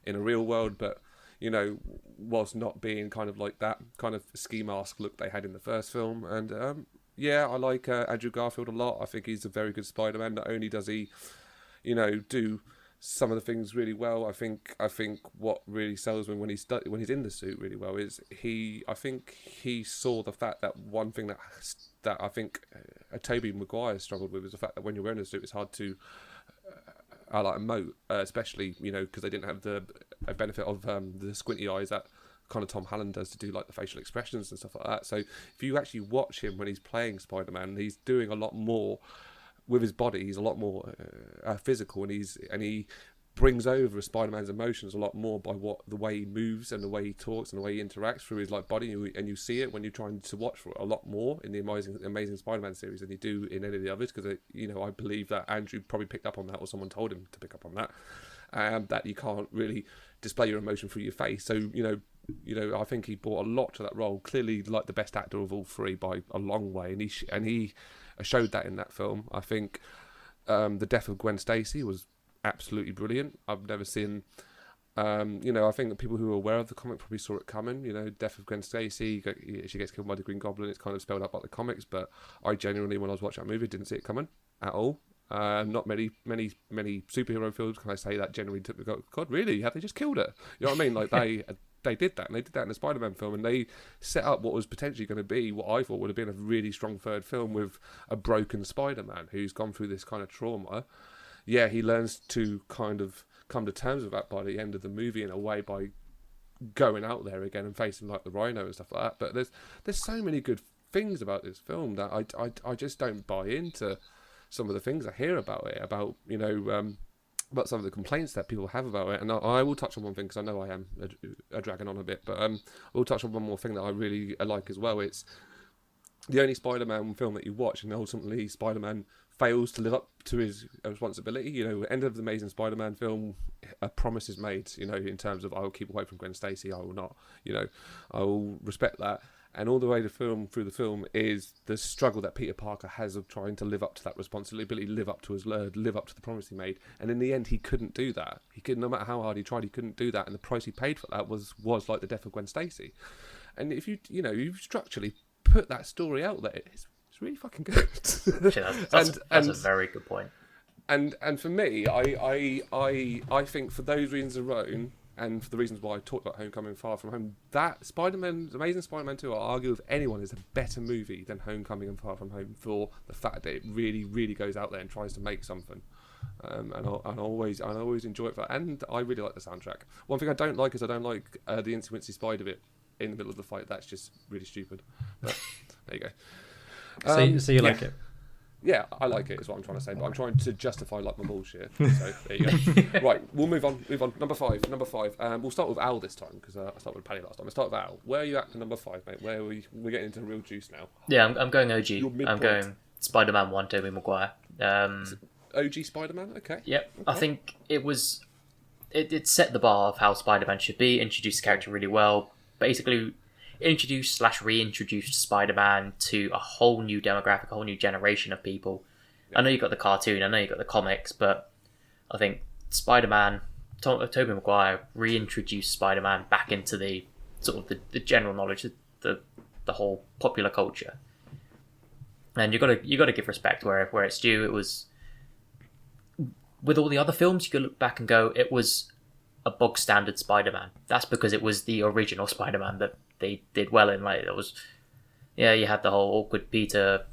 in a real world, but whilst not being kind of like that kind of ski mask look they had in the first film. And I like Andrew Garfield a lot. I think he's a very good Spider-Man. Not only does he do some of the things really well, I think what really sells me when he's in the suit really well is I think he saw the fact that one thing that I think Tobey Maguire struggled with is the fact that when you're wearing a suit, it's hard to emote, especially because they didn't have the benefit of the squinty eyes that kind of Tom Holland does to do like the facial expressions and stuff like that. So if you actually watch him when he's playing Spider-Man, he's doing a lot more with his body. He's a lot more physical, and he brings over Spider-Man's emotions a lot more by the way he moves and the way he talks and the way he interacts through his like body, and you see it when you're trying to watch for it a lot more in the Amazing Spider-Man series than you do in any of the others, because I believe that Andrew probably picked up on that, or someone told him to pick up on that, that you can't really display your emotion through your face. So I think he brought a lot to that role. Clearly, like the best actor of all three by a long way, and he showed that in that film. I think the death of Gwen Stacy was absolutely brilliant. I've never seen, I think that people who are aware of the comic probably saw it coming. Death of Gwen Stacy, she gets killed by the Green Goblin. It's kind of spelled out by the comics, but I genuinely, when I was watching that movie, didn't see it coming at all. Not many superhero films can I say that generally took the God, really? Have they just killed her? You know what I mean? Like they did that, and they did that in the Spider-Man film, and they set up what was potentially going to be what I thought would have been a really strong third film with a broken Spider-Man who's gone through this kind of trauma. Yeah, he learns to kind of come to terms with that by the end of the movie in a way by going out there again and facing like the Rhino and stuff like that. But there's so many good things about this film that I just don't buy into some of the things I hear about it, about some of the complaints that people have about it. And I will touch on one thing, because I know I am dragging on a bit, but I will touch on one more thing that I really like as well. It's the only Spider-Man film that you watch, and ultimately Spider-Man fails to live up to his responsibility. End of the Amazing Spider-Man film, a promise is made, in terms of I will keep away from Gwen Stacy, I will not, I will respect that. And all the way through the film is the struggle that Peter Parker has of trying to live up to that responsibility, live up to the promise he made. And in the end, he couldn't do that. No matter how hard he tried, he couldn't do that. And the price he paid for that was like the death of Gwen Stacy. And if you structurally put that story out there, it's really fucking good. That's a very good point. And for me, I think for those reasons alone, and for the reasons why I talked about Homecoming Far From Home, that Amazing Spider-Man 2, I'll argue with anyone, is a better movie than Homecoming and Far From Home for the fact that it really, really goes out there and tries to make something. And I always enjoy it for that. And I really like the soundtrack. One thing I don't like is I don't like the Incy Wincy Spider bit in the middle of the fight. That's just really stupid. But there you go. So you like it? Yeah, I like it, is what I'm trying to say, but I'm trying to justify like my bullshit. So there you go. Right, we'll move on. Number five. We'll start with Al this time, because I started with Paddy last time. Let's start with Al. Where are you at for number 5, mate? We're getting into real juice now. Yeah, I'm going OG. I'm going Spider-Man 1, Tobey Maguire. OG Spider-Man? Okay. Yep. Okay. I think it set the bar of how Spider-Man should be, introduced the character really well. Basically, introduced/reintroduced Spider-Man to a whole new demographic, a whole new generation of people. Yeah. I know you've got the cartoon, I know you've got the comics, but I think Spider-Man, Tobey Maguire reintroduced Spider-Man back into the sort of the general knowledge, the whole popular culture. And you got to give respect where it's due. It was, with all the other films, you could look back and go, it was a bog standard Spider-Man. That's because it was the original Spider-Man that they did well in. Like, it was, yeah, you had the whole awkward Peter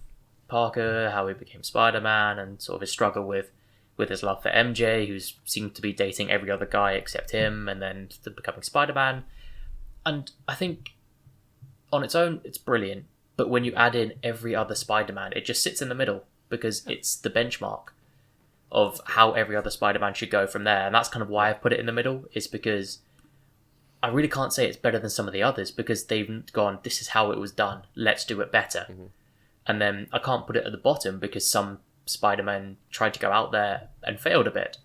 Parker, how he became Spider-Man, and sort of his struggle with his love for MJ, who seemed to be dating every other guy except him, and then becoming Spider-Man. And I think on its own, it's brilliant. But when you add in every other Spider-Man, it just sits in the middle, because it's the benchmark of how every other Spider-Man should go from there. And that's kind of why I put it in the middle, is because I really can't say it's better than some of the others, because they've gone, this is how it was done, let's do it better. Mm-hmm. And then I can't put it at the bottom because some Spider-Man tried to go out there and failed a bit.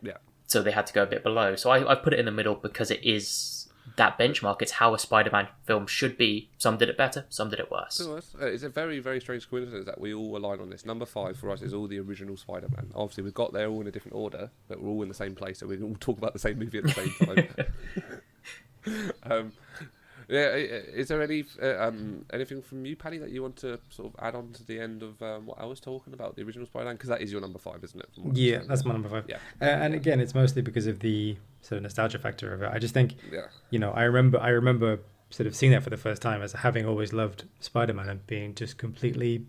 Yeah. so they had to go a bit below. So I put it in the middle because it is that benchmark. It's how a Spider-Man film should be. Some did it better, some did it worse. It's a very, very strange coincidence that we all align on this. Number 5 for us is all the original Spider-Man. Obviously, we've got there all in a different order, but we're all in the same place, so we can all talk about the same movie at the same time. Is there anything from you, Paddy, that you want to sort of add on to the end of what I was talking about, the original Spider-Man? Because that is your number 5, isn't it? Yeah, that's my number 5. Yeah. And again, it's mostly because of the sort of nostalgia factor of it. I just think, I remember sort of seeing that for the first time as having always loved Spider-Man and being just completely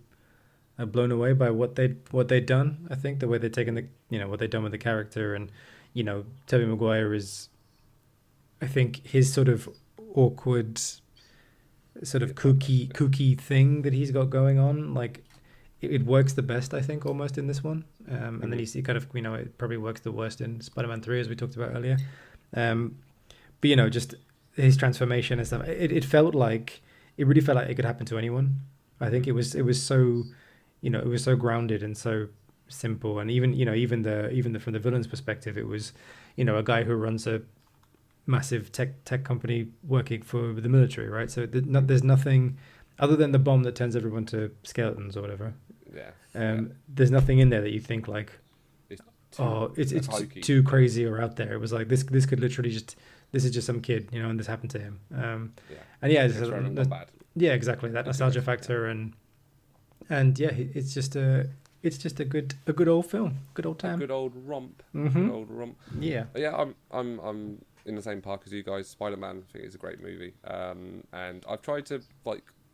blown away by what they'd done. I think the way they'd taken what they'd done with the character, and Tobey Maguire is, I think, his sort of awkward, sort of kooky thing that he's got going on, like it works the best, I think, almost in this one. And then he kind of, it probably works the worst in Spider-Man 3, as we talked about earlier. But just his transformation and stuff, it really felt like it could happen to anyone. I think it was so, it was so grounded and so simple. And even from the villain's perspective, it was, a guy who runs a massive tech company working for the military, right? So there's nothing other than the bomb that turns everyone to skeletons or whatever. There's nothing in there that you think like, it's too crazy or out there. It was like this could literally this is just some kid, and this happened to him. Exactly, that nostalgia factor, and it's just a good old film, good old time, good old romp, mm-hmm. Good old romp. Yeah, I'm in the same park as you guys. Spider-Man, I think, is a great movie, and I've tried to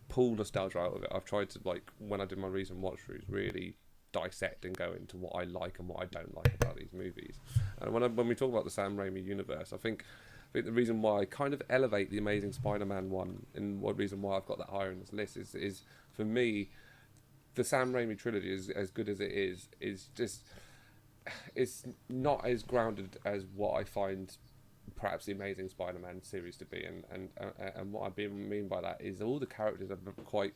pull nostalgia out of it. I've tried to when I did my recent watch throughs, really dissect and go into what I like and what I don't like about these movies. And when we talk about the Sam Raimi universe, I think the reason why I kind of elevate the Amazing Spider-Man one, and one reason why I've got that higher in this list is for me, the Sam Raimi trilogy, is as good as it is just, it's not as grounded as what I find perhaps the Amazing Spider-Man series to be, and what I mean by that is all the characters are quite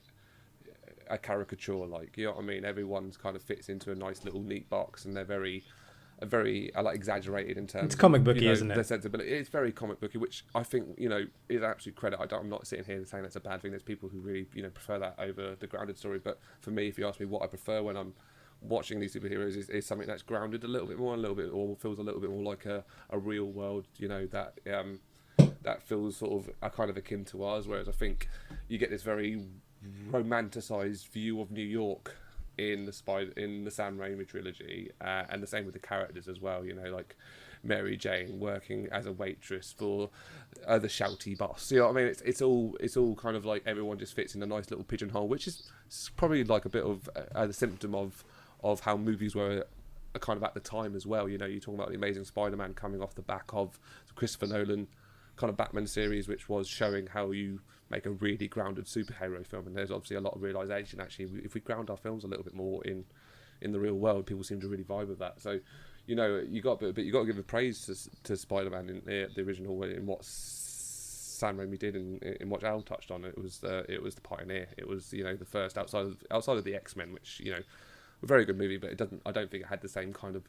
a caricature, you know what I mean? Everyone's kind of fits into a nice little neat box, and they're very exaggerated in terms. It's comic booky, isn't it? Their sensibility. It's very comic booky, which I think is absolute credit. I'm not sitting here saying that's a bad thing. There's people who really prefer that over the grounded story. But for me, if you ask me what I prefer when I'm watching these superheroes, is something that's grounded a little bit more, or feels a little bit more like a real world. That feels sort of a kind of akin to ours. Whereas I think you get this very romanticized view of New York in the Sam Raimi trilogy, and the same with the characters as well. Like Mary Jane working as a waitress for the shouty boss. You know what I mean? It's all kind of like everyone just fits in a nice little pigeonhole, which is probably like a bit of a symptom of how movies were kind of at the time as well. You're talking about the Amazing Spider-Man coming off the back of the Christopher Nolan kind of Batman series, which was showing how you make a really grounded superhero film. And there's obviously a lot of realization, actually, if we ground our films a little bit more in the real world, people seem to really vibe with that. So you got to give a praise to Spider-Man in the original, in what Sam Raimi did, in what Al touched on. It was the pioneer. It was the first outside of the X-Men, which a very good movie, but I don't think it had the same kind of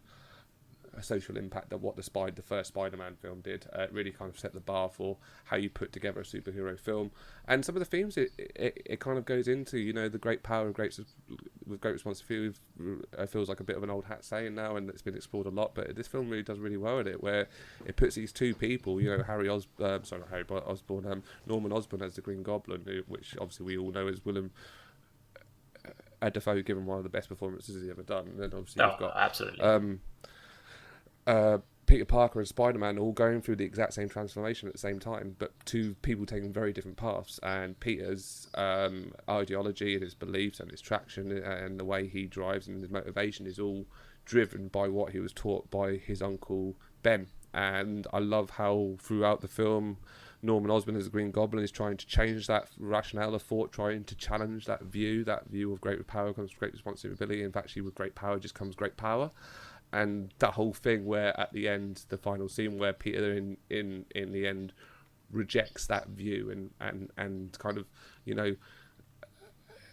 a social impact of what the first Spider-Man film did. It really kind of set the bar for how you put together a superhero film, and some of the themes it kind of goes into. The great power with great responsibility feels like a bit of an old hat saying now, and it's been explored a lot. But this film really does really well at it, where it puts these two people, Norman Osborn as the Green Goblin, which obviously we all know is Willem Dafoe, given one of the best performances he's ever done. And then obviously you've got absolutely. Peter Parker and Spider-Man all going through the exact same transformation at the same time, but two people taking very different paths. And Peter's ideology and his beliefs and his traction and the way he drives and his motivation is all driven by what he was taught by his uncle Ben. And I love how throughout the film, Norman Osborn as the Green Goblin is trying to change that rationale of thought, trying to challenge that view of great power comes great responsibility, and actually with great power just comes great power. And that whole thing where at the end, the final scene where Peter in the end rejects that view and kind of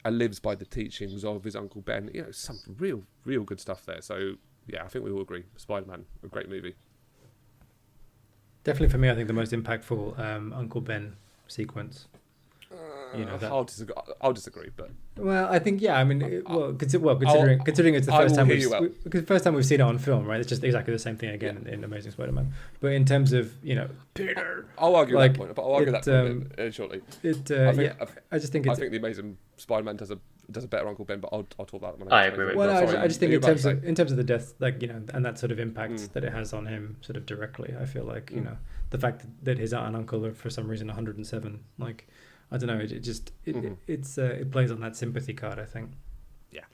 lives by the teachings of his Uncle Ben. Some real good stuff there. So yeah, I think we all agree. Spider-Man, a great movie. Definitely for me, I think the most impactful Uncle Ben sequence. You know, that... I'll disagree, but well, I think I mean, considering it's the first time we've seen it on film, right? It's just exactly the same thing again in Amazing Spider-Man. But in terms of Peter, I'll argue that point. But I'll argue that point shortly. I just think I think the Amazing Spider-Man does a better Uncle Ben, but I'll talk about that when I agree with you. Well, I just think in terms of the death, and that sort of impact that it has on him, sort of directly. I feel like the fact that his aunt and uncle are for some reason 107, like. I don't know. It plays on that sympathy card, I think. Yeah.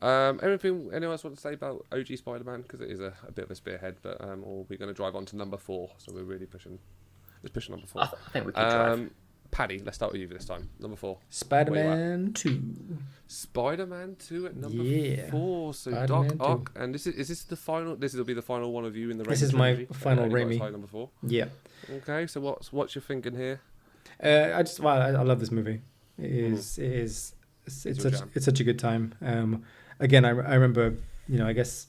Anyone else want to say about OG Spider-Man, because it is a bit of a spearhead, but or we're going to drive on to number 4. So we're really pushing. Let's push number 4. I think we could drive. Paddy, let's start with you this time. Number 4. Spider-Man 2. Spider-Man 2 at number 4. So Spider-Man Doc Ock, and is this the final? This will be the final one of you in the. This is my final Raimi. Number 4. Yeah. Okay, so what's your thinking here? I love this movie. It's such a good time. Again, I remember, I guess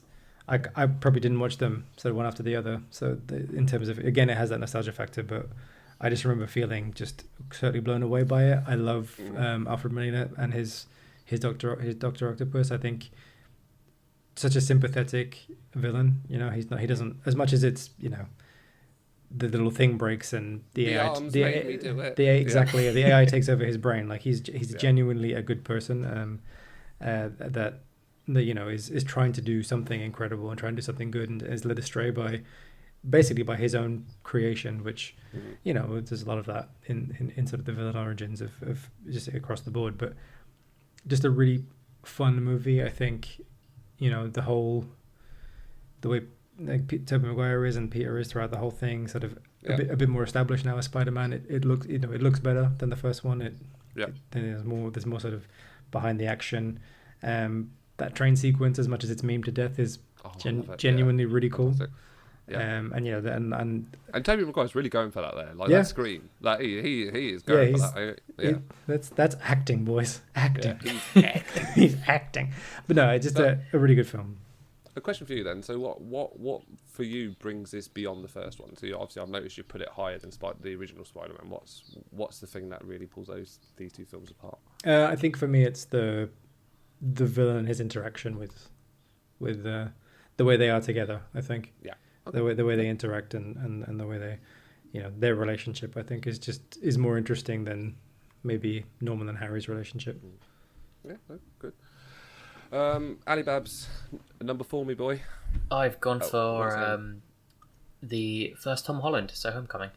I probably didn't watch them sort of one after the other. So in terms of, again, it has that nostalgia factor, but I just remember feeling just totally blown away by it. I love Alfred Molina and his Doctor Octopus. I think such a sympathetic villain. He doesn't, as much as it's the little thing breaks and the AI takes over his brain. Like he's genuinely a good person that is trying to do something incredible and trying to do something good, and is led astray by his own creation, which there's a lot of that in sort of the villain origins of just across the board. But just a really fun movie. I think the way Tobey Maguire is and Peter is throughout the whole thing, sort of a bit more established now as Spider-Man. It looks better than the first one. There's more sort of behind the action. That train sequence, as much as it's memed to death, is genuinely really cool. And Tobey Maguire's really going for that there, that scream. Like he is going for that. That's acting, boys. Acting. Yeah, he's acting. But no, it's just a really good film. A question for you then. So what for you brings this beyond the first one? So obviously I've noticed you put it higher than the original Spider-Man. What's the thing that really pulls these two films apart? I think for me it's the villain and his interaction with the way they are together. I think the way they interact and the way they their relationship, I think is more interesting than maybe Norman and Harry's relationship. Yeah, good. Ali Babs, number 4, me boy. I've gone for the first Tom Holland, so Homecoming.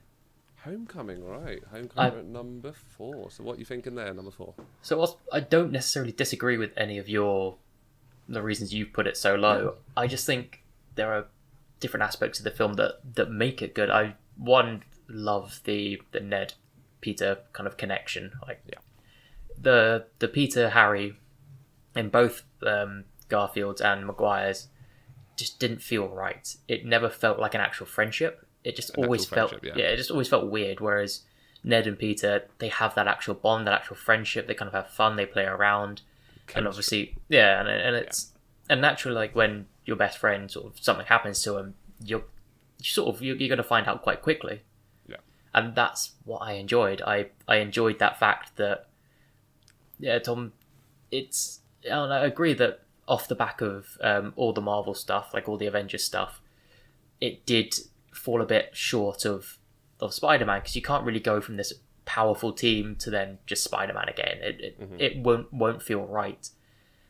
Homecoming, right. Homecoming at number 4. So what are you thinking there, number 4? So I don't necessarily disagree with any of the reasons you've put it so low. I just think there are different aspects of the film that make it good. I love the Ned Peter kind of connection. The Peter Harry in both Garfield's and Maguire's just didn't feel right. It never felt like an actual friendship. It just always felt it just always felt weird. Whereas Ned and Peter, they have that actual bond, that actual friendship. They kind of have fun. They play around, and obviously, and it's and naturally, like when your best friend sort of something happens to him, you're going to find out quite quickly. Yeah, and that's what I enjoyed. I enjoyed that fact that Tom. I agree that off the back of all the Marvel stuff, like all the Avengers stuff, it did fall a bit short of Spider-Man, because you can't really go from this powerful team to then just Spider-Man again. It won't feel right.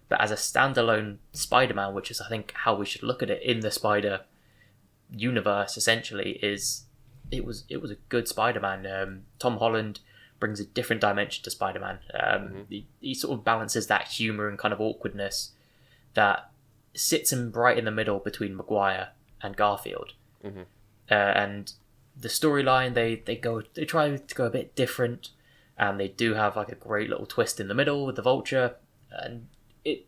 But as a standalone Spider-Man, which is I think how we should look at it in the Spider universe, essentially, it was a good Spider-Man. Tom Holland brings a different dimension to Spider-Man. He sort of balances that humour and kind of awkwardness that sits him right in the middle between Maguire and Garfield. And the storyline, they try to go a bit different, and they do have like a great little twist in the middle with the Vulture, and it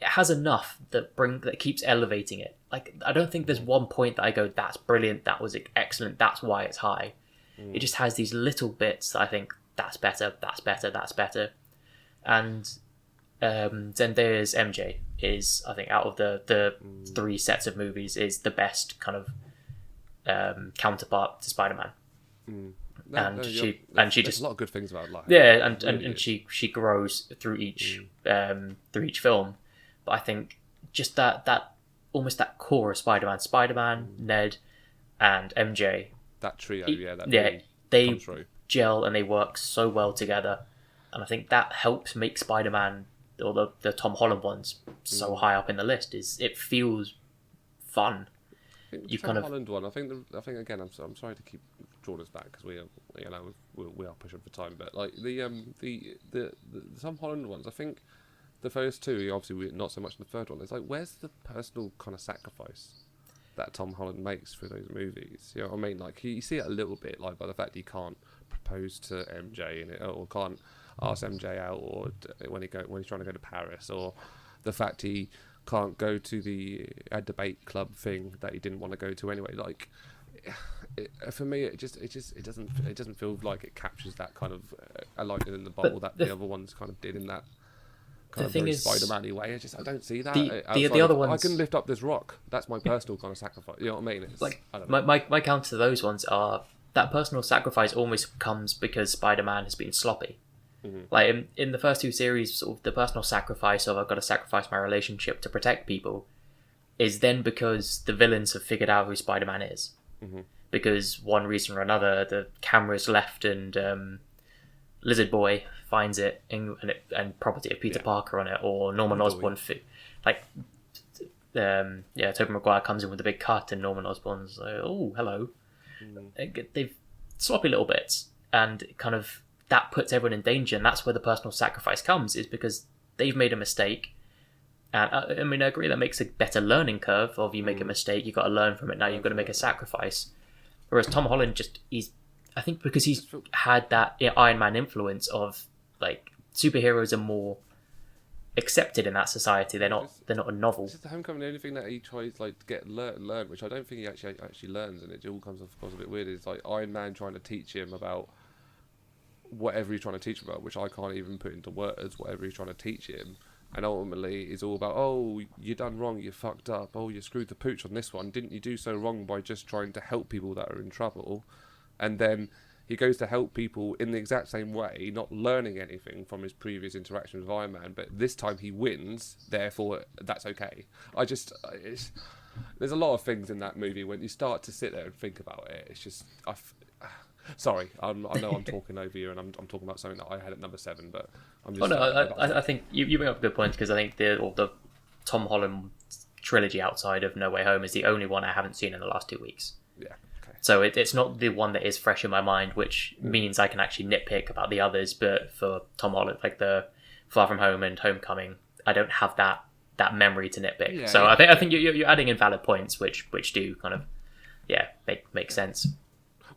has enough that keeps elevating it. Like, I don't think there's one point that I go, that's brilliant, that was excellent, that's why it's high. It just has these little bits that I think, that's better. And Zendaya's MJ is, I think, out of the 3 sets of movies, is the best kind of counterpart to Spider-Man. And she there's just a lot of good things about life. and she grows through each film. But I think just that almost that core of Spider-Man, Ned, and MJ. That trio, they comes through. gel and they work so well together, and I think that helps make Spider-Man, or the Tom Holland ones, so high up in the list. Is it feels fun. The Tom Holland one. I think again. I'm sorry to keep drawing us back because we are pushing for time. But like the Tom Holland ones, I think the first two, obviously not so much the third one. It's like, where's the personal kind of sacrifice that Tom Holland makes for those movies? You know what I mean? Like you see it a little bit, like by the fact he can't propose to MJ in it, or can't ask MJ out, or when he's trying to go to Paris, or the fact he can't go to a debate club thing that he didn't want to go to anyway. Like for me, it doesn't feel like it captures that kind of a lightning in the bottle that the other ones kind of did in that kind of very Spider-Man-y way. I don't see that. The other ones, I can lift up this rock. That's my personal kind of sacrifice. You know what I mean? It's, like I don't know. my counter to those ones are that personal sacrifice almost comes because Spider-Man has been sloppy. Like in the first two series, sort of the personal sacrifice of I've got to sacrifice my relationship to protect people is then because the villains have figured out who Spider-Man is. Because one reason or another, the camera's left and Lizard Boy finds it and property of Peter Parker on it, or Norman Osborn. Tobey Maguire comes in with a big cut and Norman Osborn's like, oh, hello. They've sloppy little bits, and kind of that puts everyone in danger, and that's where the personal sacrifice comes, is because they've made a mistake. And I mean, I agree that makes a better learning curve of you make a mistake, you've got to learn from it, now you've got to make a sacrifice. Whereas Tom Holland I think because he's had that Iron Man influence of, like, superheroes are more accepted in that society. They're not a novel. It's just the Homecoming. The only thing that he tries to get learn, which I don't think he actually learns, and it all comes off a bit weird, is like Iron Man trying to teach him about whatever he's trying to teach him about, which I can't even put into words. Whatever he's trying to teach him, and ultimately it's all about, oh, you done wrong, you fucked up, oh, you screwed the pooch on this one. Didn't you do so wrong by just trying to help people that are in trouble? And then he goes to help people in the exact same way, not learning anything from his previous interaction with Iron Man, but this time he wins, therefore that's okay. There's a lot of things in that movie when you start to sit there and think about it. It's just, sorry, I know I'm talking over you, and I'm talking about something that I had at number 7, but I'm just... I think you bring up a good point, because I think the Tom Holland trilogy outside of No Way Home is the only one I haven't seen in the last 2 weeks. Yeah. So it's not the one that is fresh in my mind, which means I can actually nitpick about the others. But for Tom Holland, like the Far From Home and Homecoming, I don't have that memory to nitpick. Yeah, so I think you're adding in valid points, which do kind of make sense.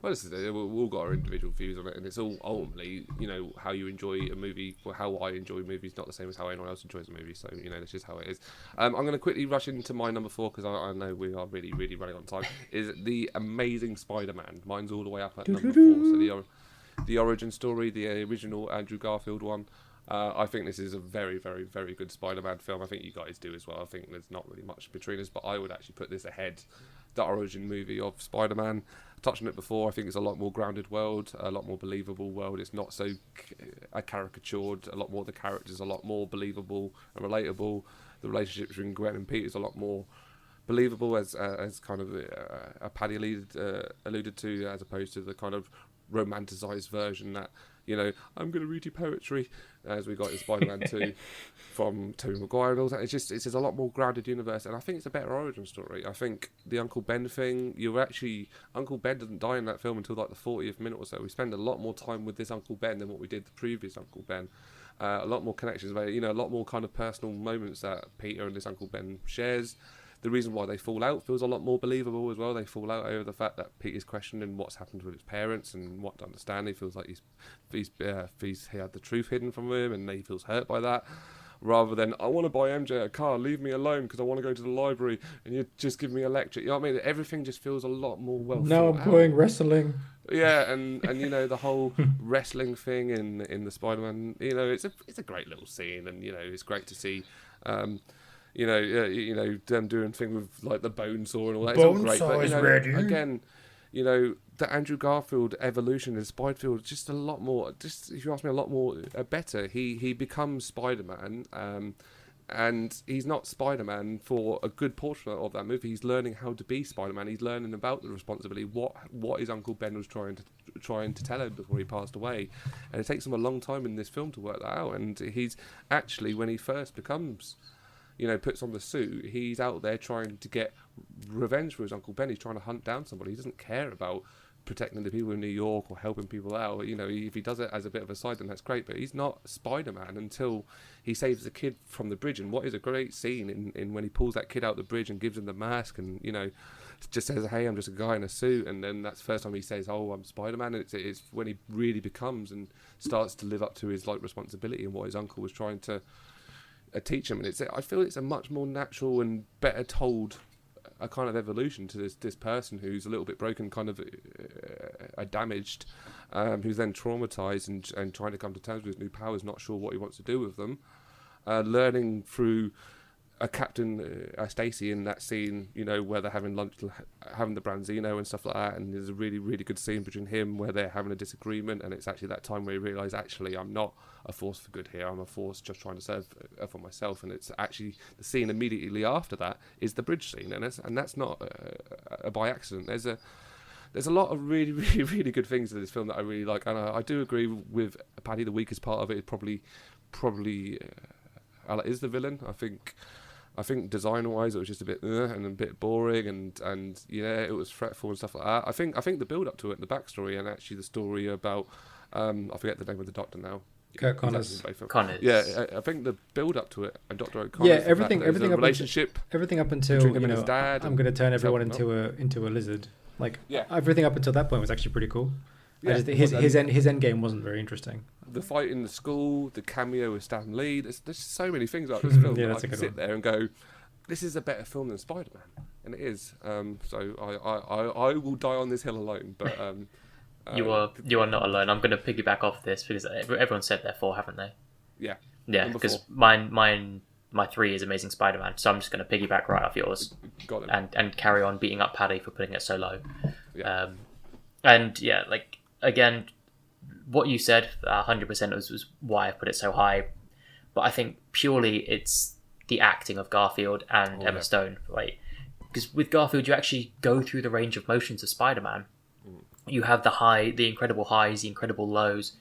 Well, this is it. We've all got our individual views on it, and it's all ultimately, how you enjoy a movie, or how I enjoy movies, not the same as how anyone else enjoys a movie. So, that's just how it is. I'm going to quickly rush into my number 4, because I know we are really, really running on time. Is The Amazing Spider-Man. Mine's all the way up at number 4. So the origin story, the original Andrew Garfield one. I think this is a very, very, very good Spider-Man film. I think you guys do as well. I think there's not really much between us, but I would actually put this ahead, the origin movie of Spider-Man. I touched on it before. I think it's a lot more grounded world, a lot more believable world. It's not so caricatured. A lot more of the characters, a lot more believable and relatable. The relationship between Gwen and Peter is a lot more believable, as kind of Paddy alluded to, as opposed to the kind of romanticized version that, I'm going to read you poetry, as we got in Spider-Man 2 from Tobey Maguire and all that. It's just a lot more grounded universe, and I think it's a better origin story. I think the Uncle Ben thing, Uncle Ben doesn't die in that film until like the 40th minute or so. We spend a lot more time with this Uncle Ben than what we did the previous Uncle Ben. A lot more connections, a lot more kind of personal moments that Peter and this Uncle Ben shares. The reason why they fall out feels a lot more believable as well. They fall out over the fact that Peter's questioning what's happened with his parents and what to understand. He feels like he had the truth hidden from him, and he feels hurt by that. Rather than, I want to buy MJ a car, leave me alone because I want to go to the library, and you just give me a lecture. You know what I mean? Everything just feels a lot more well Now I'm going wrestling. Yeah, and the whole wrestling thing in the Spider-Man, it's a great little scene, and it's great to see. them doing thing with like the bone saw and all that. It's all great, but again, the Andrew Garfield evolution in Spiderfield just a lot more. Just if you ask me, a lot more better. He becomes Spider-Man, and he's not Spider-Man for a good portion of that movie. He's learning how to be Spider-Man. He's learning about the responsibility, what his Uncle Ben was trying to tell him before he passed away, and it takes him a long time in this film to work that out. And he's actually, when he first becomes, puts on the suit, he's out there trying to get revenge for his Uncle Ben. He's trying to hunt down somebody. He doesn't care about protecting the people in New York or helping people out. If he does it as a bit of a side, then that's great, but he's not Spider-Man until he saves the kid from the bridge. And what is a great scene in when he pulls that kid out the bridge and gives him the mask and just says, hey, I'm just a guy in a suit, and then that's the first time he says, oh, I'm Spider-Man. And it's when he really becomes and starts to live up to his responsibility and what his uncle was trying to teach him. And I feel it's a much more natural and better told a kind of evolution to this person who's a little bit broken, kind of damaged, who's then traumatized and trying to come to terms with his new powers, not sure what he wants to do with them, learning through a Captain Stacy in that scene, where they're having lunch, having the branzino and stuff like that, and there's a really, really good scene between him where they're having a disagreement, and it's actually that time where he realises, actually, I'm not a force for good here, I'm a force just trying to serve for myself. And it's actually the scene immediately after that is the bridge scene, and that's not by accident. There's a lot of really, really, really good things in this film that I really like, and I do agree with Paddy. The weakest part of it is probably is the villain. I think design-wise, it was just a bit and a bit boring, and it was fretful and stuff like that. I think the build-up to it, the backstory, and actually the story about I forget the name of the doctor now. Kirk Connors. Yeah, I think the build-up to it and Dr. O'Connor. Yeah, everything up relationship. Everything up until him and his dad. I'm going to turn everyone into a lizard. Everything up until that point was actually pretty cool. Yeah, his end game wasn't very interesting. The fight in the school, the cameo with Stan Lee. There's so many things about this film that I can sit there and go, this is a better film than Spider-Man, and it is. So I will die on this hill alone. But you are not alone. I'm going to piggyback off this because everyone said their 4, haven't they? Yeah. Yeah, because my 3 is Amazing Spider-Man, so I'm just going to piggyback right off yours. Got it. And carry on beating up Paddy for putting it so low. Yeah. Again, what you said 100% was why I put it so high, but I think purely it's the acting of Garfield and Emma Stone, right? Because with Garfield, you actually go through the range of motions of Spider-Man. You have the incredible highs, the incredible lows.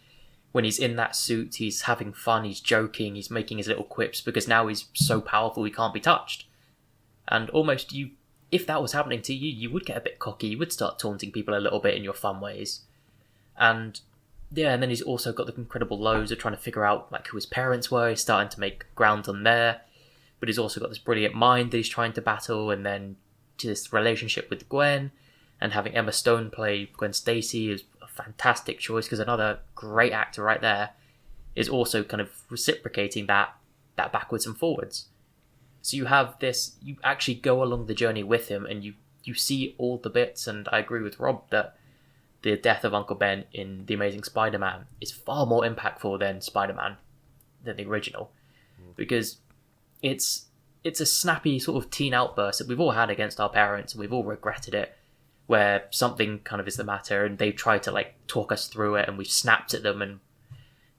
When he's in that suit, he's having fun, he's joking, he's making his little quips because now he's so powerful he can't be touched. And almost if that was happening to you, you would get a bit cocky, you would start taunting people a little bit in your fun ways. And then he's also got the incredible lows of trying to figure out who his parents were. He's starting to make ground on there, but he's also got this brilliant mind that he's trying to battle, and then to this relationship with Gwen, and having Emma Stone play Gwen Stacy is a fantastic choice because another great actor right there is also kind of reciprocating that backwards and forwards. So you have this, you actually go along the journey with him, and you see all the bits. And I agree with Rob that the death of Uncle Ben in The Amazing Spider-Man is far more impactful than Spider-Man, than the original, because it's a snappy sort of teen outburst that we've all had against our parents, and we've all regretted it, where something kind of is the matter, and they've tried to talk us through it, and we've snapped at them. And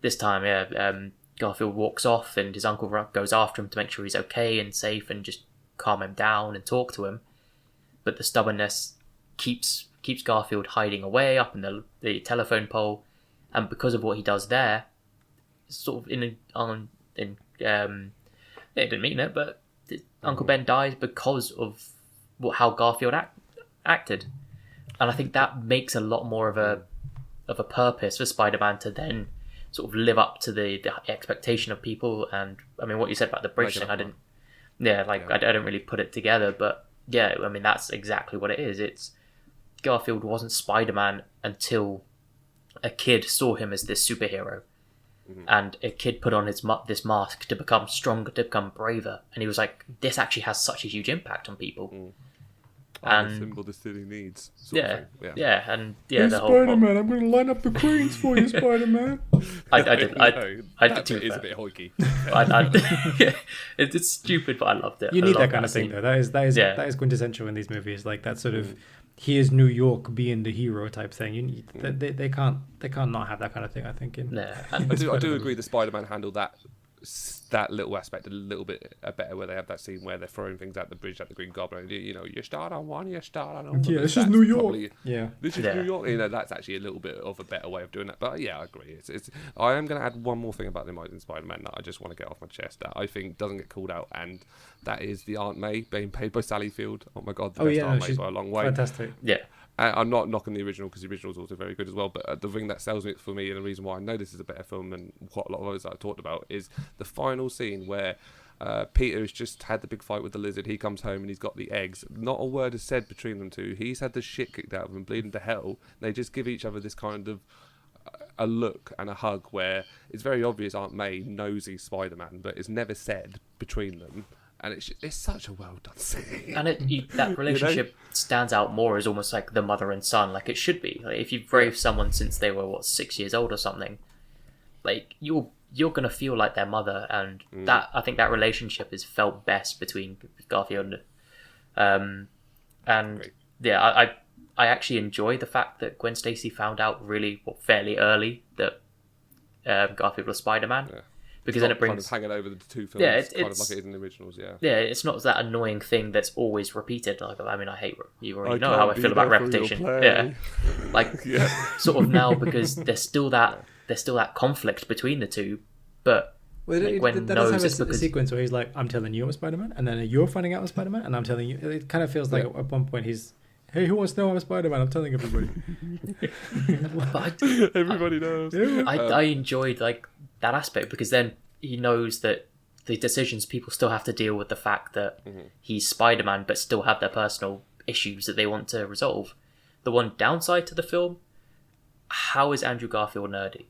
this time, Garfield walks off, and his uncle goes after him to make sure he's okay and safe, and just calm him down and talk to him. But the stubbornness keeps Garfield hiding away up in the telephone pole, and because of what he does there, sort of they didn't mean it, but Uncle Ben dies because of how Garfield acted, and I think that makes a lot more of a purpose for Spider-Man to then sort of live up to the expectation of people. And I mean, what you said about the bridge thing, I don't really put it together, but yeah, I mean that's exactly what it is. It's Garfield wasn't Spider-Man until a kid saw him as this superhero, and a kid put on this mask to become stronger, to become braver, and he was like, this actually has such a huge impact on people. The And symbol the city needs. Sort of yeah, thing. and the whole Spider-Man, I'm going to line up the cranes for you, Spider-Man. I No, did that too. bit is a bit hoiky. Yeah, it's stupid, but I loved it. You I need that loved kind of thing, scene. though. Yeah. That is quintessential in these movies. Like that sort of, here's New York being the hero type thing. You need they can't not have that kind of thing. I think. Yeah, I and do Spider-Man. agree the Spider-Man handled that little aspect a little bit better, where they have that scene where they're throwing things at the bridge at the Green Goblin. You know, you start on one, you start on another. Yeah, this is That's New York. probably- Yeah. This is Yeah. New York. You know, that's actually a little bit of a better way of doing that. But yeah, I agree. It's. I am going to add one more thing about the Amazing Spider-Man that I just want to get off my chest that I think doesn't get called out, and that is the Aunt May being played by Sally Field. Oh my God, the best Aunt May she's by a long way. fantastic. yeah, I'm not knocking the original because the original is also very good as well. But the thing that sells it for me, and the reason why I know this is a better film than what a lot of others that I talked about, is the final scene where Peter has just had the big fight with the lizard. He comes home and he's got the eggs. Not a word is said between them two. He's had the shit kicked out of him, bleeding to hell. They just give each other this kind of a look and a hug where it's very obvious Aunt May knows he's Spider-Man, but it's never said between them. And it's such a well done scene. and that relationship stands out more as almost like the mother and son, like it should be. Like if you've raised someone since they were 6 years old or something, like you're gonna feel like their mother, and that I think that relationship is felt best between Garfield and Great. yeah, I actually enjoy the fact that Gwen Stacy found out really fairly early that Garfield was Spider-Man. Yeah. Because then it kind brings of hanging over the two films, Yeah, kind of it's- like it is in the originals. Yeah. yeah, it's not that annoying thing that's always repeated. Like I mean, I hate you already I know how I can't feel be about there for your repetition. play. Yeah, like Yeah. sort of now because there's still that conflict between the two, but Well, like, Gwen that does knows have it's a because sequence where he's like, "I'm telling you I'm Spider-Man," and then you're finding out I'm Spider-Man, and I'm telling you. It kind of feels like at one point he's, "Hey, who wants to know I'm Spider-Man? I'm telling everybody." but Everybody knows. I enjoyed like that aspect because then he knows that the decisions people still have to deal with the fact that he's Spider-Man, but still have their personal issues that they want to resolve. The one downside to the film: how is Andrew Garfield nerdy?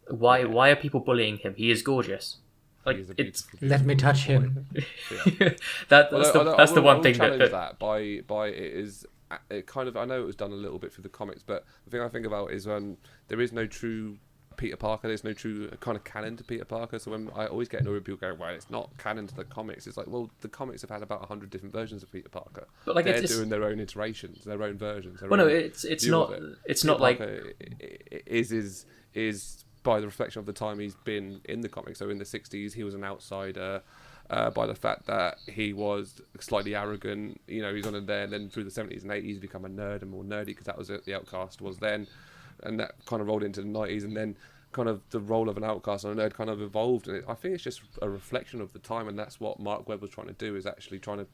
Why are people bullying him? He is gorgeous. Like He is a it's beautiful, Let me beautiful touch boy. him. that's Although the I one will thing challenge that by it is it kind of. I know it was done a little bit through the comics, but the thing I think about is there is no true Peter Parker. There's no true kind of canon to Peter Parker. So when I always get annoyed when people go, "Well, it's not canon to the comics," it's like, well, the comics have had about 100 different versions of Peter Parker. But, like, they're it's just- doing their own iterations, their own versions. Their well, no, own it's view not of it. it's Peter not like Parker is by the reflection of the time he's been in the comics. So in the 60s, he was an outsider. By the fact that he was slightly arrogant, you know, he's on in there. And then through the 70s and 80s, become a nerd and more nerdy because that was it. The outcast was then, and that kind of rolled into the 90s, and then kind of the role of an outcast and a nerd kind of evolved. And I think it's just a reflection of the time, and that's what Mark Webb was trying to do, is actually trying to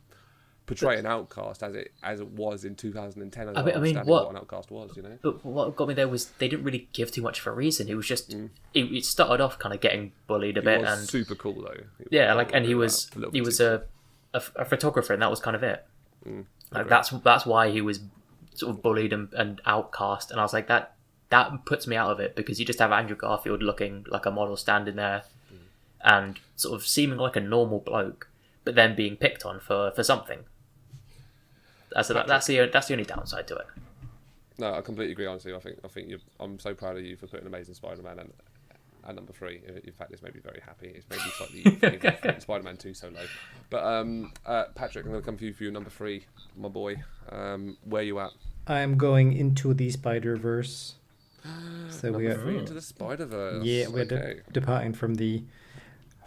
portray an outcast as it was in 2010. As I mean, understanding what an outcast was, you know. But what got me there was they didn't really give too much of a reason. It was just it started off kind of getting bullied a He bit, was and super cool though. yeah, like and he was little he bit was too a photographer, and that was kind of it. cool. Like that's why he was sort of bullied and outcast, and I was like that puts me out of it because you just have Andrew Garfield looking like a model standing there, and sort of seeming like a normal bloke, but then being picked on for something. That's the only downside to it. No, I completely agree. Honestly, I think I'm so proud of you for putting Amazing Spider-Man and number 3. In fact, it's made me very happy. It's made me slightly Spider-Man 2 so low. But Patrick, I'm going to come to you for your number 3, my boy. Where you at? I'm going into the Spider-Verse. So we Number are 3 into the Spider-Verse. Yeah, we're okay. departing from the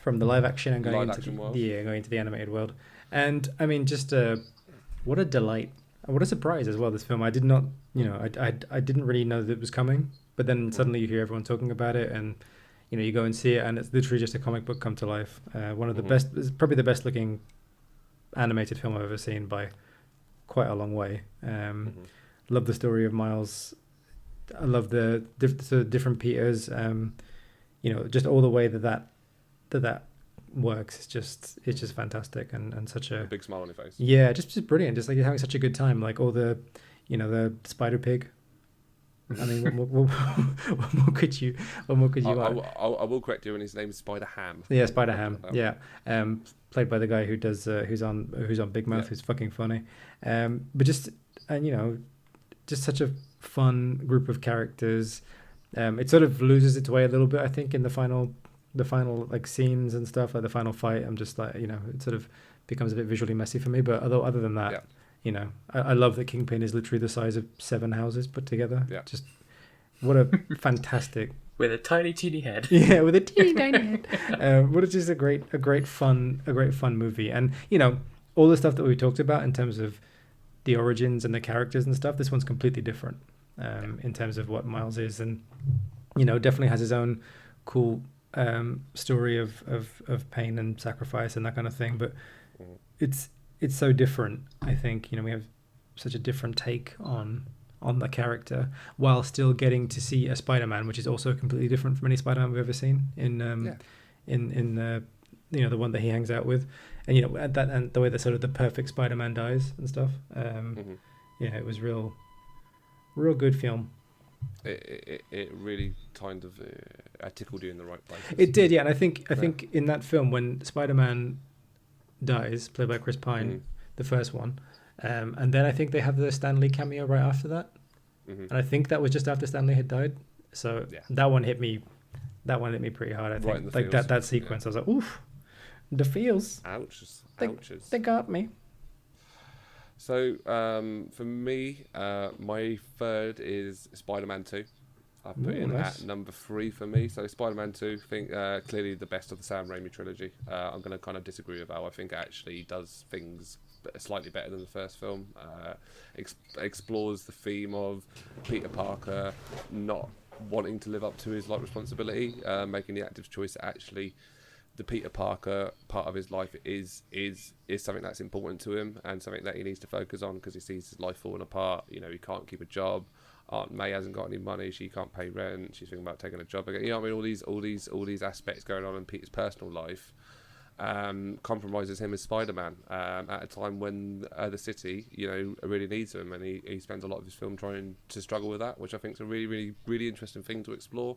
live action and going Live into action the, world. going into the animated world. And I mean, just what a delight, what a surprise as well. This film, I did not, I didn't really know that it was coming, but then suddenly you hear everyone talking about it, and you go and see it, and it's literally just a comic book come to life. One of the best, it's probably the best looking animated film I've ever seen by quite a long way. Love the story of Miles. I love the different Peters. Just all the way that works. It's just fantastic and such a Big smile on your face. yeah, just brilliant. Just like you're having such a good time. Like all the, the Spider Pig. I mean, what more could you add? I will correct you, and his name is Spider Ham. Yeah, Spider Ham. Yeah, played by the guy who does who's on Big Mouth, who's fucking funny. But just just such a fun group of characters. It sort of loses its way a little bit, I think, in the final like scenes and stuff, like the final fight. I'm just like, it sort of becomes a bit visually messy for me. But other than that, I love that Kingpin is literally the size of 7 houses put together. Yeah. Just what a fantastic. With a tiny, teeny head. Yeah, with a teeny tiny head. What is just a great fun movie. And all the stuff that we talked about in terms of the origins and the characters and stuff, this one's completely different in terms of what Miles is, and definitely has his own cool story of pain and sacrifice and that kind of thing. But it's so different. I think we have such a different take on the character, while still getting to see a Spider-Man, which is also completely different from any Spider-Man we've ever seen in the one that he hangs out with, and and the way that sort of the perfect Spider-Man dies and stuff. It was real good film. It really kind of tickled you in the right place. It did, yeah. And I think in that film, when Spider-Man dies, played by Chris Pine, the first one, and then I think they have the Stan Lee cameo right after that, and I think that was just after Stan Lee had died. So that one hit me pretty hard. I think like that sequence. I was like, oof, the feels. Ouches. They got me. So for me, my third is Spider-Man 2. I've put at number 3 for me. So Spider-Man 2, I think clearly the best of the Sam Raimi trilogy. I'm going to kind of disagree with Al. I think it actually does things slightly better than the first film. Explores the theme of Peter Parker not wanting to live up to his responsibility, making the active choice that actually the Peter Parker part of his life is something that's important to him and something that he needs to focus on, because he sees his life falling apart. He can't keep a job. Aunt May hasn't got any money. She can't pay rent. She's thinking about taking a job again. All these aspects going on in Peter's personal life compromises him as Spider-Man at a time when the city, really needs him, and he spends a lot of his film trying to struggle with that, which I think is a really, really, really interesting thing to explore.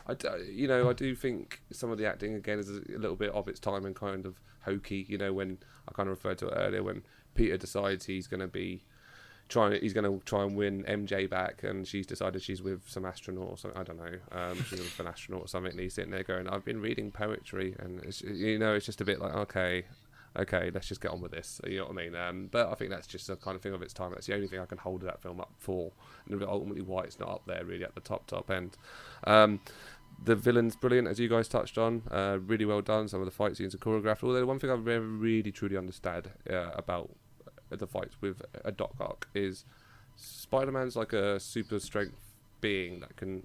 I do think some of the acting again is a little bit of its time and kind of hokey. When I kind of referred to it earlier, when Peter decides he's going to try and win MJ back, and she's decided she's with some astronaut or something. I don't know. She's with an astronaut or something, and he's sitting there going, "I've been reading poetry," and it's just a bit like, okay, let's just get on with this. You know what I mean? But I think that's just a kind of thing of its time. That's the only thing I can hold that film up for, and ultimately why it's not up there really at the top end. The villain's brilliant, as you guys touched on. Really well done. Some of the fight scenes are choreographed. Although the one thing I've never really truly understood about the fights with a Doc Ock is Spider-Man's like a super strength being that can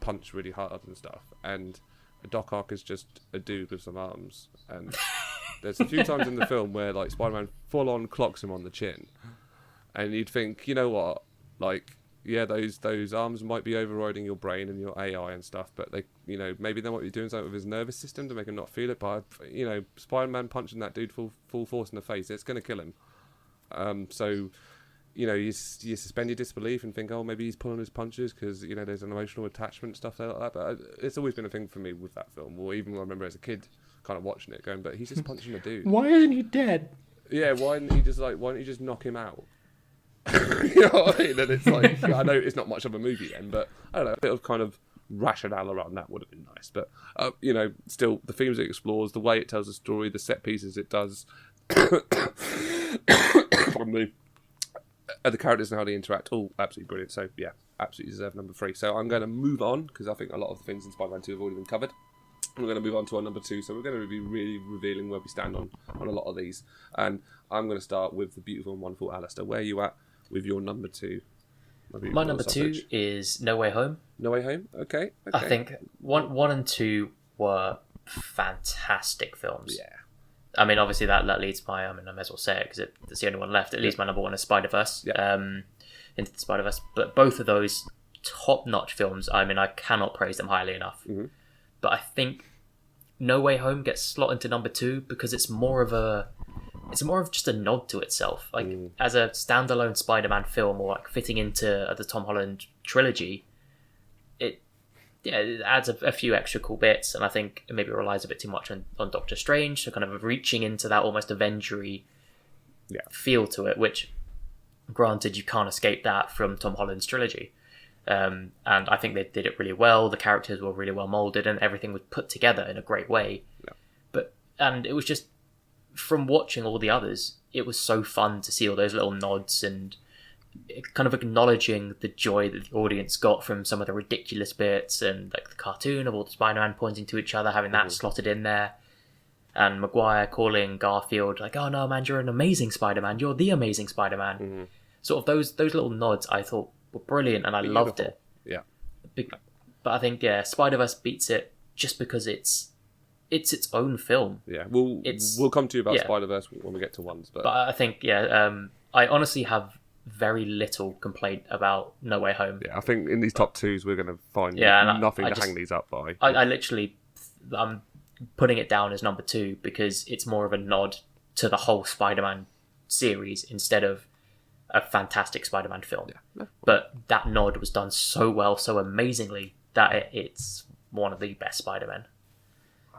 punch really hard and stuff, and Doc Ock is just a dude with some arms. And there's a few times in the film where Spider-Man full on clocks him on the chin, and you'd think, those arms might be overriding your brain and your AI and stuff, but maybe they might be doing something with his nervous system to make him not feel it. But Spider-Man punching that dude full force in the face, it's going to kill him. So you suspend your disbelief and think, oh, maybe he's pulling his punches because there's an emotional attachment, stuff like that. But it's always been a thing for me with that film. Or even I remember as a kid kind of watching it, going, but he's just punching a dude. Why isn't he dead? Yeah, why don't you just knock him out? You know what I mean? And it's I know it's not much of a movie then, but I don't know, a bit of kind of rationale around that would have been nice. But still, the themes it explores, the way it tells the story, the set pieces it does, the characters and how they interact, all absolutely brilliant. So yeah, absolutely deserve number 3. So I'm going to move on, because I think a lot of the things in Spider-Man 2 have already been covered. We're going to move on to our number 2, so we're going to be really revealing where we stand on a lot of these. And I'm going to start with the beautiful and wonderful Alistair. Where are you at with your number 2? My number 2 is No Way Home. No Way Home? Okay. I think 1 and 2 were fantastic films. Yeah. I mean, obviously that leads my... I may as well say it because it's the only one left. At least my number 1 is Spider-Verse. Yeah. Into the Spider-Verse. But both of those top-notch films, I cannot praise them highly enough. Mm-hmm. But I think No Way Home gets slotted into number 2 because it's more of a it's more of just a nod to itself. Like as a standalone Spider-Man film, or like fitting into the Tom Holland trilogy, it adds a few extra cool bits, and I think it maybe relies a bit too much on Doctor Strange, so kind of reaching into that almost Avengery feel to it, which, granted, you can't escape that from Tom Holland's trilogy. And I think they did it really well. The characters were really well molded, and everything was put together in a great way. And it was just, from watching all the others, it was so fun to see all those little nods and kind of acknowledging the joy that the audience got from some of the ridiculous bits, and like the cartoon of all the Spider-Man pointing to each other, having that slotted in there, and Maguire calling Garfield like, "Oh no, man, you're an amazing Spider-Man. You're the amazing Spider-Man." Sort of those little nods I thought were brilliant, and I loved it. Yeah. But I think Spider-Verse beats it just because it's its own film. Yeah, we'll come to you about Spider-Verse when we get to ones, but I think I honestly have very little complaint about No Way Home. Yeah, I think in these top twos we're going to find nothing to hang these up by. I literally, I'm putting it down as number 2 because it's more of a nod to the whole Spider-Man series instead of a fantastic Spider-Man film. Yeah. But that nod was done so well, so amazingly, that it's one of the best Spider-Men.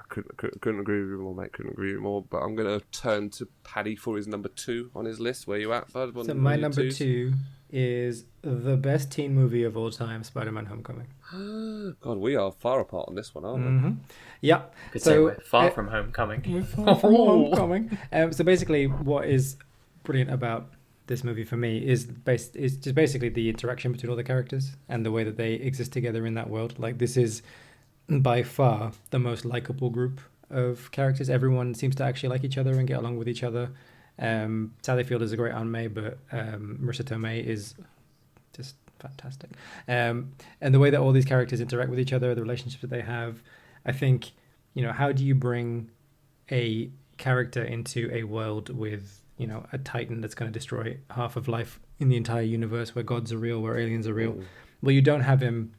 Couldn't agree with you more, mate. Couldn't agree with you more. But I'm going to turn to Paddy for his number 2 on his list. Where you at, bud? So my number 2 is the best teen movie of all time, Spider-Man: Homecoming. God, we are far apart on this one, aren't we? Yeah. Could say we're far from Homecoming. We're far from Homecoming. So basically, what is brilliant about this movie for me is just basically the interaction between all the characters and the way that they exist together in that world. Like, this is by far the most likable group of characters. Everyone seems to actually like each other and get along with each other. Sally Field is a great Aunt May, but Marissa Tomei is just fantastic. And the way that all these characters interact with each other, the relationships that they have, I think, how do you bring a character into a world with, a Titan that's going to destroy half of life in the entire universe, where gods are real, where aliens are real? Well, you don't have him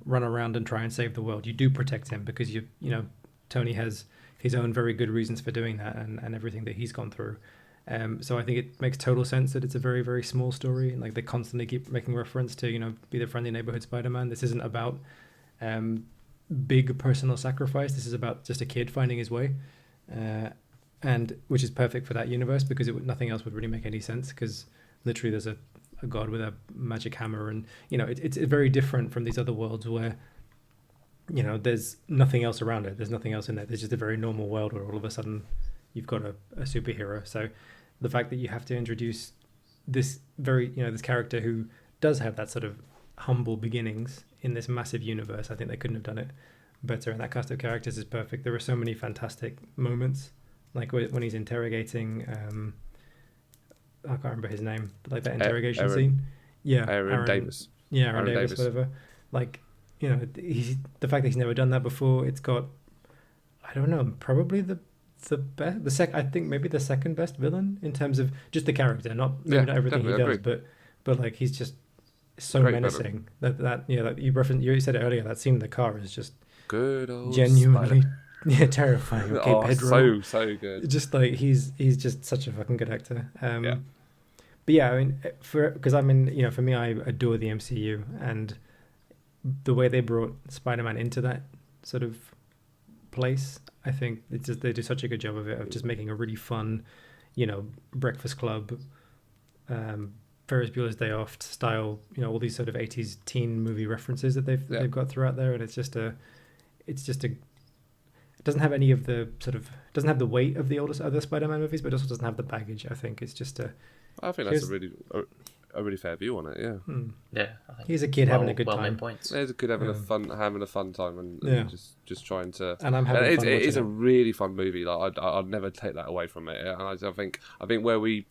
run around and try and save the world. You do protect him because Tony has his own very good reasons for doing that, and everything that he's gone through. So I think it makes total sense that it's a very, very small story. Like, they constantly keep making reference to, be the friendly neighborhood Spider-Man. This isn't about big personal sacrifice. This is about just a kid finding his way, and which is perfect for that universe, because nothing else would really make any sense, because literally there's a god with a magic hammer, and it's very different from these other worlds where there's nothing else around it, there's nothing else in there, there's just a very normal world where all of a sudden you've got a superhero. So the fact that you have to introduce this very this character who does have that sort of humble beginnings in this massive universe, I think they couldn't have done it better, and that cast of characters is perfect. There are so many fantastic moments, like when he's interrogating I can't remember his name, but like that interrogation scene. Yeah, Aaron Davis. Yeah, Aaron Davis, whatever. Like, the fact that he's never done that before. It's got, I don't know, probably the best, I think maybe the second best villain in terms of just the character, not everything he does, but like, he's just so great menacing. That you referenced, you said it earlier. That scene in the car is just good, old genuinely. Yeah, terrifying. Okay, Pedro. So good. Just like he's just such a fucking good actor. But yeah, I mean, because for me, I adore the MCU, and the way they brought Spider-Man into that sort of place, I think they do such a good job of it, of just making a really fun, Breakfast Club, Ferris Bueller's Day Off style, all these sort of 80s teen movie references that they've got throughout there, and it doesn't have any of the doesn't have the weight of the other Spider-Man movies, but it also doesn't have the baggage. I think it's just I think that's a really fair view on it. Yeah. Yeah. I think he's a kid having a good time. He's a kid having a fun time, and just trying to. And I'm having fun. It is a really fun movie. Like I'd never take that away from it. And I think where we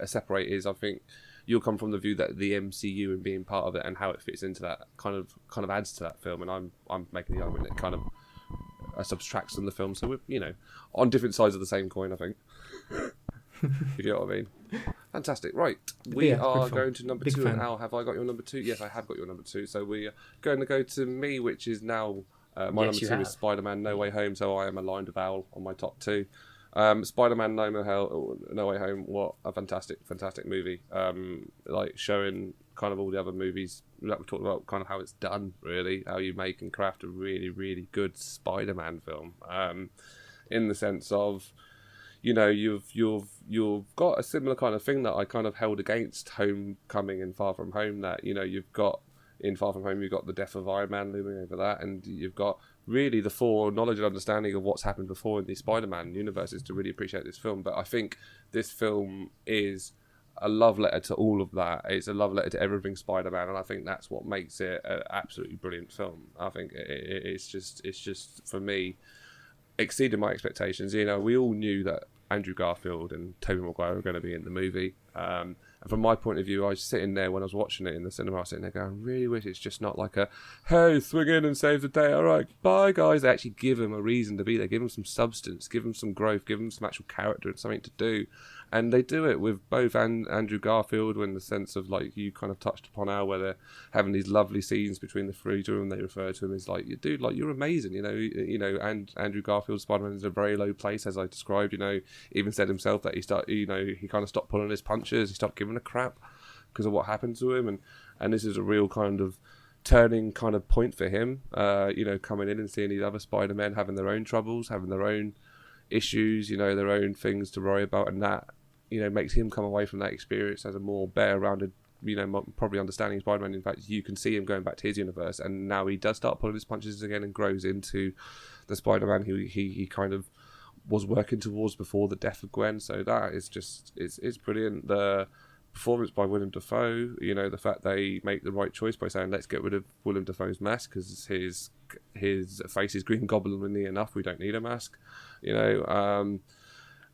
separate is, I think you'll come from the view that the MCU and being part of it and how it fits into that kind of adds to that film, and I'm making the argument that kind of subtracts from the film. So we're on different sides of the same coin, I think. You get what I mean? Fantastic. Right, we are going to number 2. And Al, have I got your number 2? Yes, I have got your number 2. So we are going to go to me, which is now my number 2 is Spider-Man: No Way Home. So I am aligned with Al on my top 2. Spider-Man No Way Home, what a fantastic movie. Like showing kind of all the other movies that we've talked about, kind of how it's done, really, how you make and craft a really, really good Spider-Man film. In the sense of, you know, you've got a similar kind of thing that I kind of held against Homecoming and Far From Home. That, you know, you've got in Far From Home, you've got the death of Iron Man looming over that, and you've got really the foreknowledge and understanding of what's happened before in the Spider-Man universes to really appreciate this film. But I think this film is a love letter to all of that. It's a love letter to everything Spider-Man, and I think that's what makes it an absolutely brilliant film. I think it's just for me exceeded my expectations. You know, we all knew that Andrew Garfield and Tobey Maguire were going to be in the movie. And from my point of view, I was sitting there when I was watching it in the cinema, I was sitting there going, I really wish it's just not like a, hey, swing in and save the day. All right, bye, guys. They actually give him a reason to be there, give him some substance, give him some growth, give him some actual character and something to do. And they do it with both Andrew Garfield, in the sense of, like, you kind of touched upon how where they're having these lovely scenes between the three of them. They refer to him as, like, dude, like, you're amazing, you know. And Andrew Garfield, Spider-Man, is a very low place, as I described. You know, even said himself that he kind of stopped pulling his punches, he stopped giving a crap because of what happened to him, and this is a real kind of turning kind of point for him. You know, coming in and seeing these other Spider-Men having their own troubles, having their own issues, you know, their own things to worry about, and that, you know, makes him come away from that experience as a more better-rounded, you know, probably understanding Spider-Man. In fact, you can see him going back to his universe, and now he does start pulling his punches again and grows into the Spider-Man he kind of was working towards before the death of Gwen. So that is just, it's brilliant. The performance by Willem Dafoe, you know, the fact they make the right choice by saying, let's get rid of Willem Dafoe's mask because his face is Green Goblin-y enough, we don't need a mask, you know.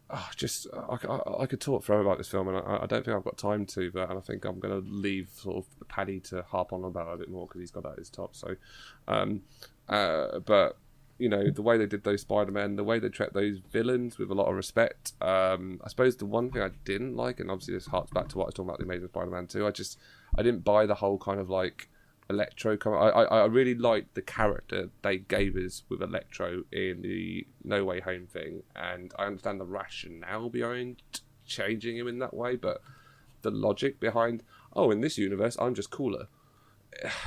I could talk forever about this film, and I don't think I've got time to, but I think I'm going to leave sort of Paddy to harp on about it a bit more because he's got that at his top. So, but, you know, the way they did those Spider-Men, the way they treat those villains with a lot of respect. I suppose the one thing I didn't like, and obviously this harks back to what I was talking about, the Amazing Spider-Man 2, I didn't buy the whole kind of like Electro. I really liked the character they gave us with Electro in the No Way Home thing, and I understand the rationale behind changing him in that way, but the logic behind, oh, in this universe, I'm just cooler,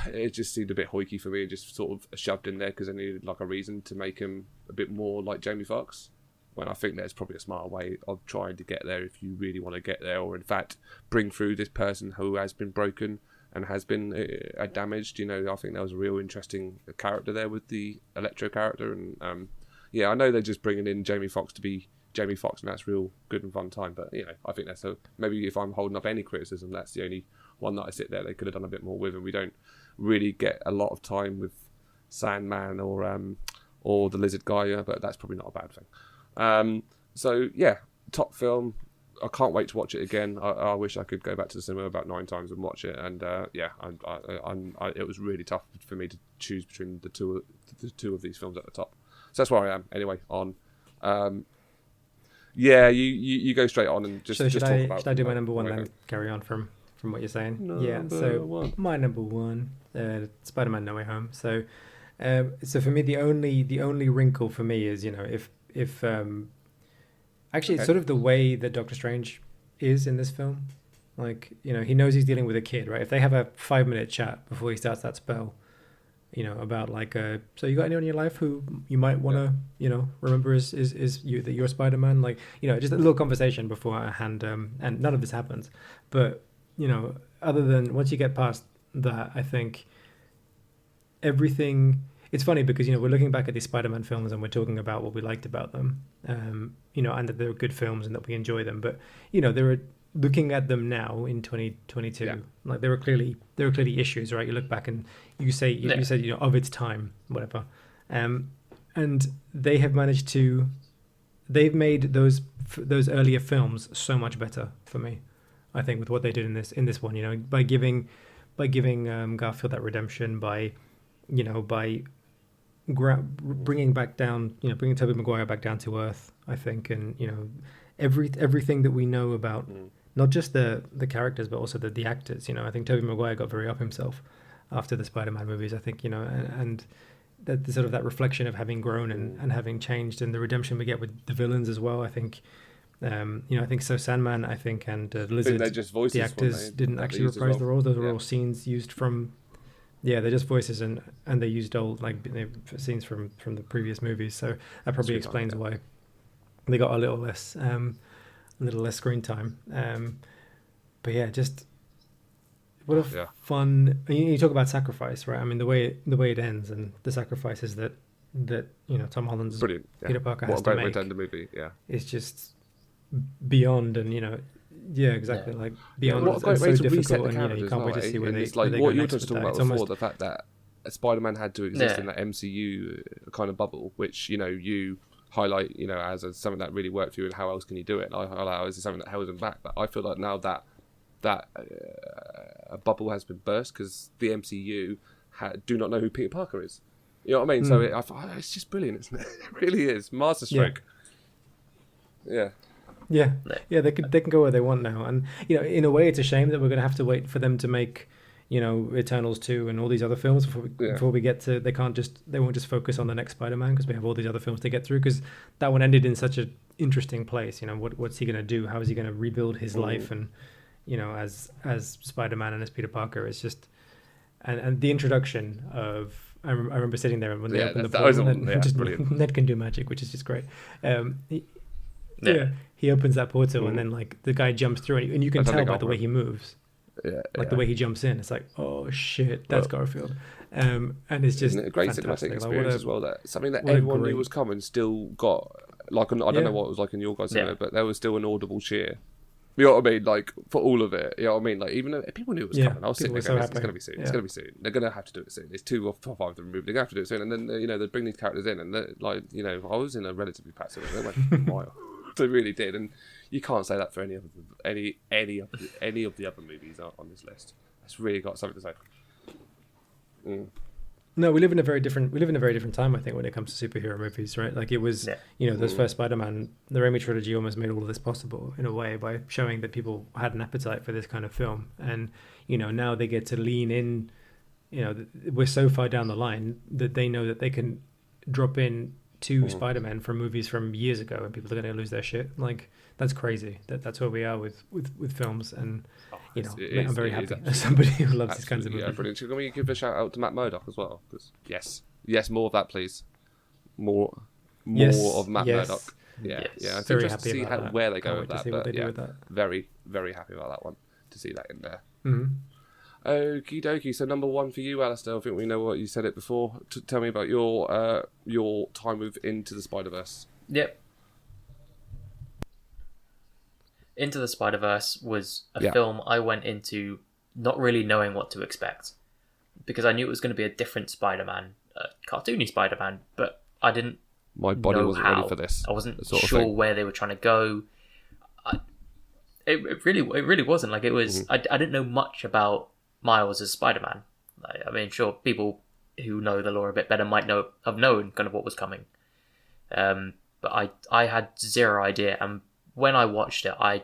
it just seemed a bit hoiky for me, and just sort of shoved in there because they needed like a reason to make him a bit more like Jamie Foxx, when I think there's probably a smarter way of trying to get there if you really want to get there, or in fact bring through this person who has been broken and has been damaged. You know, I think there was a real interesting character there with the Electro character, and yeah, I know they're just bringing in Jamie Foxx to be Jamie Foxx, and that's real good and fun time. But you know, I think that's maybe if I'm holding up any criticism, that's the only one that I sit there they could have done a bit more with, and we don't really get a lot of time with Sandman or the Lizard guy, but that's probably not a bad thing. So yeah, top film. I can't wait to watch it again. I wish I could go back to the cinema about 9 times and watch it. And yeah, it was really tough for me to choose between the two of these films at the top. So that's where I am. Anyway, on. Yeah, you go straight on and just. So just should talk about. I do my number one then? Carry on from what you're saying. My number one, Spider-Man: No Way Home. So for me, the only wrinkle for me is, you know, if actually, it's sort of the way that Doctor Strange is in this film. Like, you know, he knows he's dealing with a kid, right? If they have a 5-minute chat before he starts that spell, you know, about like, so you got anyone in your life who you might want to, you know, remember is you, that you're Spider-Man? Like, you know, just a little conversation beforehand, and none of this happens. But, you know, other than once you get past that, I think everything... It's funny because, you know, we're looking back at these Spider-Man films and we're talking about what we liked about them, you know, and that they're good films and that we enjoy them. But, you know, looking at them now in 2022, like there were clearly issues, right? You look back and you said, you know, of its time, whatever. And they have managed to, they've made those earlier films so much better for me, I think, with what they did in this one, you know, by giving Garfield that redemption, by bringing Tobey Maguire back down to earth, I think, and, you know, everything that we know about not just the characters but also the actors. You know, I think Tobey Maguire got very up himself after the Spider-Man movies. I think, you know, and that the sort of that reflection of having grown and having changed, and the redemption we get with the villains as well. I think, I think so. Sandman, I think, and Lizard, they're just voices, the actors didn't actually reprise the roles. Those were all scenes used from. Yeah, they're just voices, and they used old scenes from the previous movies. So that probably explains why they got a little less screen time. But yeah, just what a fun. You talk about sacrifice, right? I mean, the way it ends, and the sacrifices that Tom Holland's Peter Parker has to make. What a great way to end the movie. Yeah, it's just beyond, and exactly, like beyond. What a great way to reset the and characters. You can't wait to see where it's they like go what you were next just talking with about that. before, the fact that Spider-Man had to exist in that MCU kind of bubble, which you highlight, as something that really worked for you, and how else can you do it? And I highlight as something that held him back. But I feel like now that a bubble has been burst, because the MCU do not know who Peter Parker is. You know what I mean? So it's just brilliant, isn't it? It really is masterstroke. Yeah. Yeah, they can go where they want now, and in a way, it's a shame that we're going to have to wait for them to make, Eternals 2 and all these other films before we get to. They won't just focus on the next Spider-Man, because we have all these other films to get through. Because that one ended in such an interesting place. What's he going to do? How is he going to rebuild his life? And as Spider-Man and as Peter Parker, it's just and the introduction of. I remember sitting there when they opened the portal, and Ned can do magic, which is just great. He opens that portal, and then the guy jumps through, and you can tell by the way he moves. The way he jumps in, it's like, oh shit, that's Garfield. And it's just a great cinematic experience as well. That something that everyone knew was coming still got I don't know what it was like in your guys' cinema, but there was still an audible cheer. You know what I mean? Like, for all of it. You know what I mean? Like, even if people knew it was coming, I was sitting there going, it's going to be soon. It's going to be soon. They're going to have to do it soon. It's 2 or 5 of the movie. They're going to have to do it soon. And then, they bring these characters in, and I was in a relatively packed cinema. They went wild. They really did. And you can't say that for any of the other movies on this list. It's really got something to say. No, we live in a very different time, I think, when it comes to superhero movies, right? Like, it was, those first Spider-Man, the Raimi trilogy almost made all of this possible in a way by showing that people had an appetite for this kind of film. And, now they get to lean in, we're so far down the line that they know that they can drop in 2 Spider-Men from movies from years ago, and people are going to lose their shit. Like, that's crazy. That's where we are with films, and I'm very happy as somebody who loves these kinds of movies. Yeah, brilliant. Can we give a shout out to Matt Murdock as well? Because yes, more of that, please. More of Matt Murdock. Yeah. I'm very interested to see where they go with that. But with that. Very, very happy about that one, to see that in there. Mm-hmm. Okie dokie. So number 1 for you, Alistair. I think we know what you said it before. Tell me about your time with Into the Spider-Verse. Yep. Into the Spider-Verse was a film I went into not really knowing what to expect, because I knew it was going to be a different Spider-Man, a cartoony Spider-Man, but I didn't. My body wasn't ready for this. I wasn't sure where they were trying to go. It really wasn't. Like, it was. I didn't know much about Miles as Spider-Man. I mean, sure, people who know the lore a bit better might have known kind of what was coming, but I had zero idea. And when I watched it, I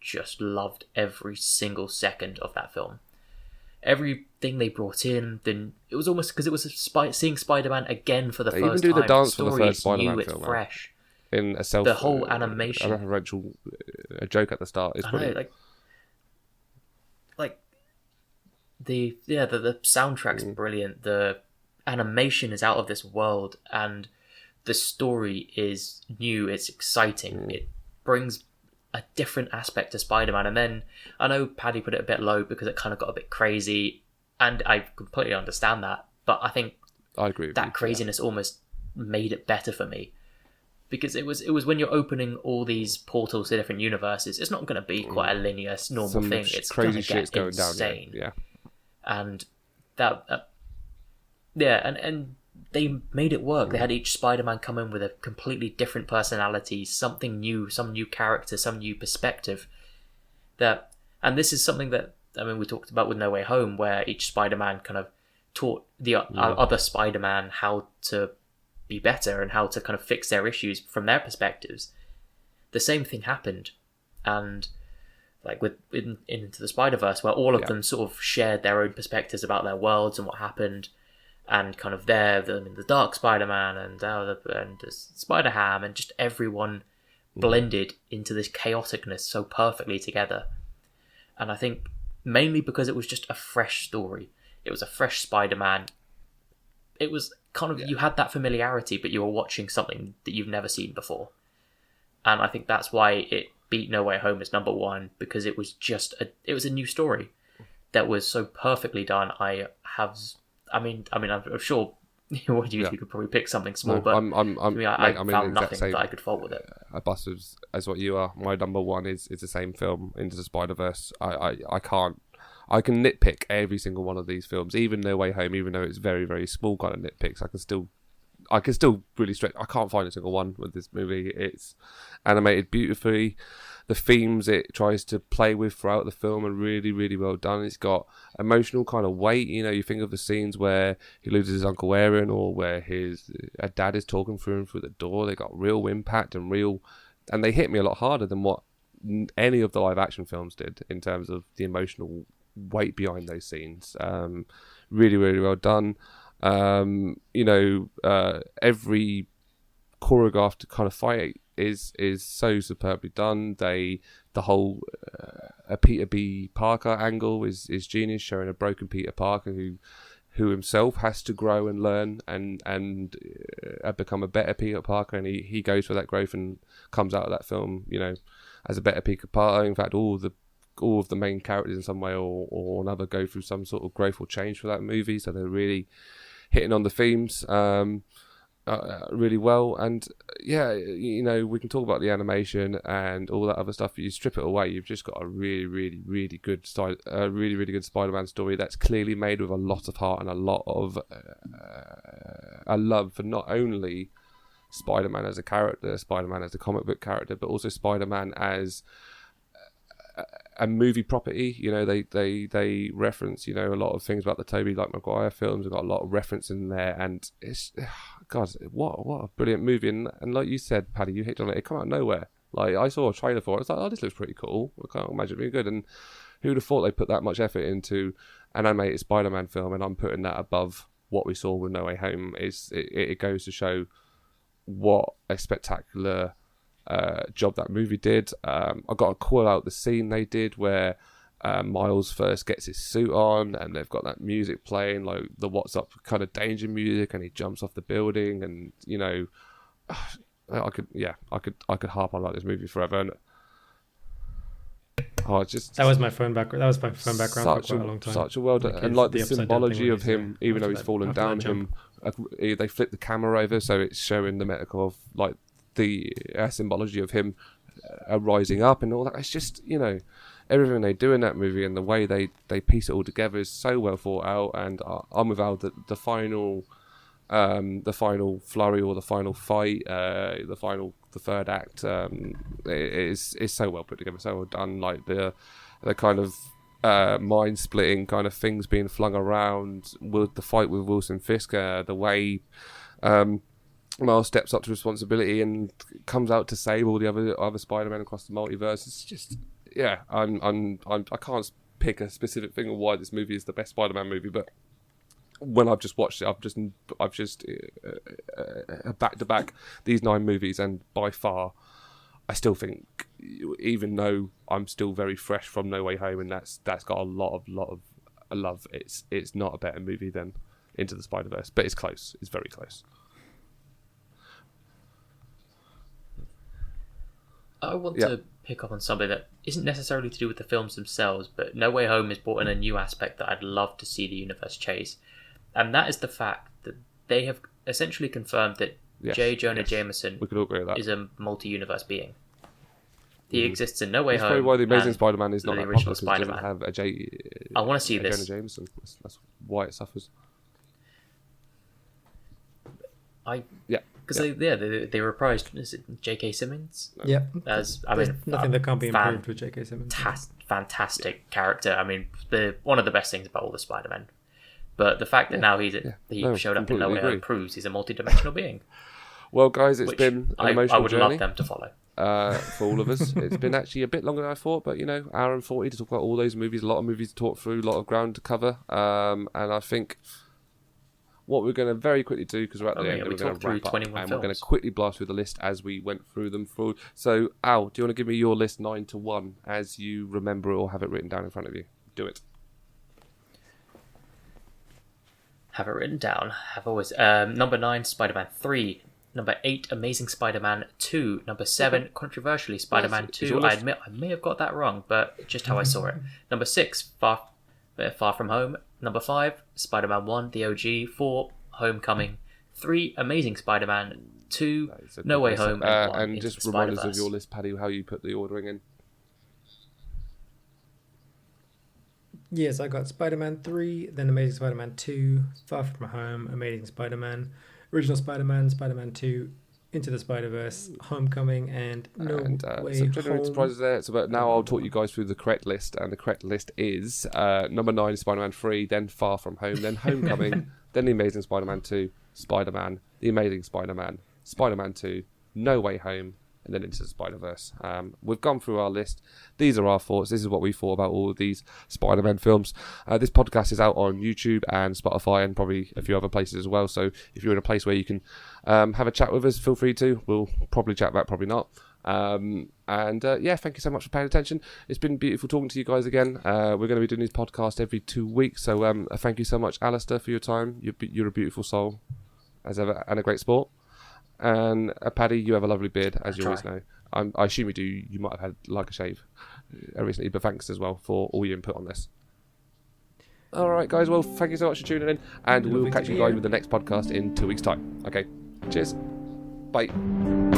just loved every single second of that film. Everything they brought in, then it was almost because it was seeing Spider-Man again for the first time. They even do the dance for the first Spider-Man film. It's fresh. In a the whole animation. A joke at the start is brilliant. The soundtrack's brilliant. The animation is out of this world, and the story is new. It's exciting. It brings a different aspect to Spider-Man. And then I know Paddy put it a bit low because it kind of got a bit crazy, and I completely understand that. But I think I agree with that craziness almost made it better for me, because it was when you're opening all these portals to different universes, it's not going to be quite a linear normal thing. It's crazy shit's going insane. down. Yeah. And that and they made it work. They had each Spider-Man come in with a completely different personality, something new, some new character, some new perspective. And this is something that, I mean, we talked about with No Way Home, where each Spider-Man kind of taught the other Spider-Man how to be better and how to kind of fix their issues from their perspectives. The same thing happened, and like Into the Spider-Verse, where all of them sort of shared their own perspectives about their worlds and what happened. and kind of the Dark Spider-Man and Spider-Ham, and just everyone blended into this chaoticness so perfectly together. And I think mainly because it was just a fresh story. It was a fresh Spider-Man. It was kind of, you had that familiarity, but you were watching something that you've never seen before. And I think that's why it beat No Way Home as number one, because it was a new story that was so perfectly done. I'm sure you could probably pick something small, but I found nothing that I could fault with it. A bust as what you are. My number one is the same film, Into the Spider-Verse. I can nitpick every single one of these films, even No Way Home, even though it's very, very small kind of nitpicks. I can still really stretch. I can't find a single one with this movie. It's animated beautifully. The themes it tries to play with throughout the film are really, really well done. It's got emotional kind of weight. You think of the scenes where he loses his Uncle Aaron, or where his dad is talking through him through the door. They got real impact and they hit me a lot harder than what any of the live action films did in terms of the emotional weight behind those scenes. Really, really well done. Every choreographed kind of fight is so superbly done. The whole Peter B. Parker angle is genius, showing a broken Peter Parker who himself has to grow and learn and become a better Peter Parker, and he goes for that growth and comes out of that film, as a better Peter Parker. In fact, all of the main characters in some way or another go through some sort of growth or change for that movie, so they're really hitting on the themes really well. And we can talk about the animation and all that other stuff, but you strip it away, you've just got a really, really, really good style, really, really good Spider-Man story that's clearly made with a lot of heart and a lot of a love for not only Spider-Man as a character, Spider-Man as a comic book character, but also Spider-Man as a movie property. They reference a lot of things about the Tobey Maguire films. They've got a lot of reference in there, and it's God, what a brilliant movie. And like you said, Paddy, you hit on it. It came out of nowhere. Like, I saw a trailer for it. I was like, oh, this looks pretty cool. I can't imagine it being good. And who'd have thought they put that much effort into an animated Spider-Man film? And I'm putting that above what we saw with No Way Home. It goes to show what a spectacular job that movie did. I got to call out the scene they did where Miles first gets his suit on, and they've got that music playing, like the What's Up kind of danger music, and he jumps off the building, and I could harp on like this movie forever. And that was my phone background. That was my phone background for quite a long time. Such a well done, and like the symbology of him, even though he's fallen down, they flip the camera over so it's showing the medical of like the symbology of him rising up and all that. It's just everything they do in that movie and the way they piece it all together is so well thought out. And I'm with Al, the final flurry or the final fight, the third act is so well put together, so well done. Like the kind of mind splitting kind of things being flung around with the fight with Wilson Fisk, the way Miles steps up to responsibility and comes out to save all the other Spider-Men across the multiverse. It's just, I can't pick a specific thing on why this movie is the best Spider-Man movie, but when I've just watched it, I've just back to back these 9 movies, and by far, I still think, even though I'm still very fresh from No Way Home, and that's got a lot of love, it's not a better movie than Into the Spider-Verse, but it's close. It's very close. I want to pick up on something that isn't necessarily to do with the films themselves, but No Way Home has brought in a new aspect that I'd love to see the universe chase, and that is the fact that they have essentially confirmed that J. Jonah Jameson we could all agree with that. is a multi-universe being. He exists in No Way Home. That's probably why the Amazing Spider-Man is not the that original popular, because it Spider-Man. doesn't have I want to see this. Jonah Jameson. That's why it suffers. Because they reprised, is it J.K. Simmons? Yeah. As nothing that can't be improved with J.K. Simmons. Fantastic character. I mean, one of the best things about all the Spider-Men. But the fact that now he showed up in No Way Home proves he's a multi-dimensional being. Well, guys, it's been an emotional I would journey love them to follow. For all of us. It's been actually a bit longer than I thought, but hour and 40 to talk about all those movies. A lot of movies to talk through, a lot of ground to cover. And I think what we're going to very quickly do, because we're at the end, we we're going talked to through wrap up, 21 and we're going to films. quickly blast through the list as we went through them through. So, Al, do you want to give me your list 9 to 1 as you remember it or have it written down in front of you? Do it. Have it written down. Have always. Number 9, Spider-Man 3. Number 8, Amazing Spider-Man 2. Number 7, controversially, Spider-Man Is 2. I admit I may have got that wrong, but just how I saw it. Number 6, Far From Home. Number 5, Spider-Man 1, the OG. 4, Homecoming. 3, Amazing Spider-Man. 2, No Way Home. And 1, and Into just the remind us of Spider-Verse. your list, Paddy, how you put the ordering in. Yes, I got Spider-Man 3, then Amazing Spider-Man 2, Far From Home, Amazing Spider-Man, Original Spider-Man, Spider-Man 2, Into the Spider-Verse, Homecoming, and No Way some genuine Home. surprises there. So, but now I'll talk you guys through the correct list, and the correct list is number 9, Spider-Man 3, then Far From Home, then Homecoming, then The Amazing Spider-Man 2, Spider-Man, The Amazing Spider-Man, Spider-Man 2, No Way Home, and then Into the Spider-Verse. We've gone through our list. These are our thoughts. This is what we thought about all of these Spider-Man films. This podcast is out on YouTube and Spotify and probably a few other places as well. So if you're in a place where you can have a chat with us, feel free to. We'll probably chat back, probably not. Yeah, thank you so much for paying attention. It's been beautiful talking to you guys again. We're going to be doing these podcasts every 2 weeks. So thank you so much, Alistair, for your time. You're a beautiful soul, as ever, and a great sport. And Paddy, you have a lovely beard, as you always know. I assume you do. You might have had like a shave recently, but thanks as well for all your input on this. All right, guys. Well, thank you so much for tuning in, and we'll catch you guys with the next podcast in 2 weeks' time. Okay, cheers. Bye.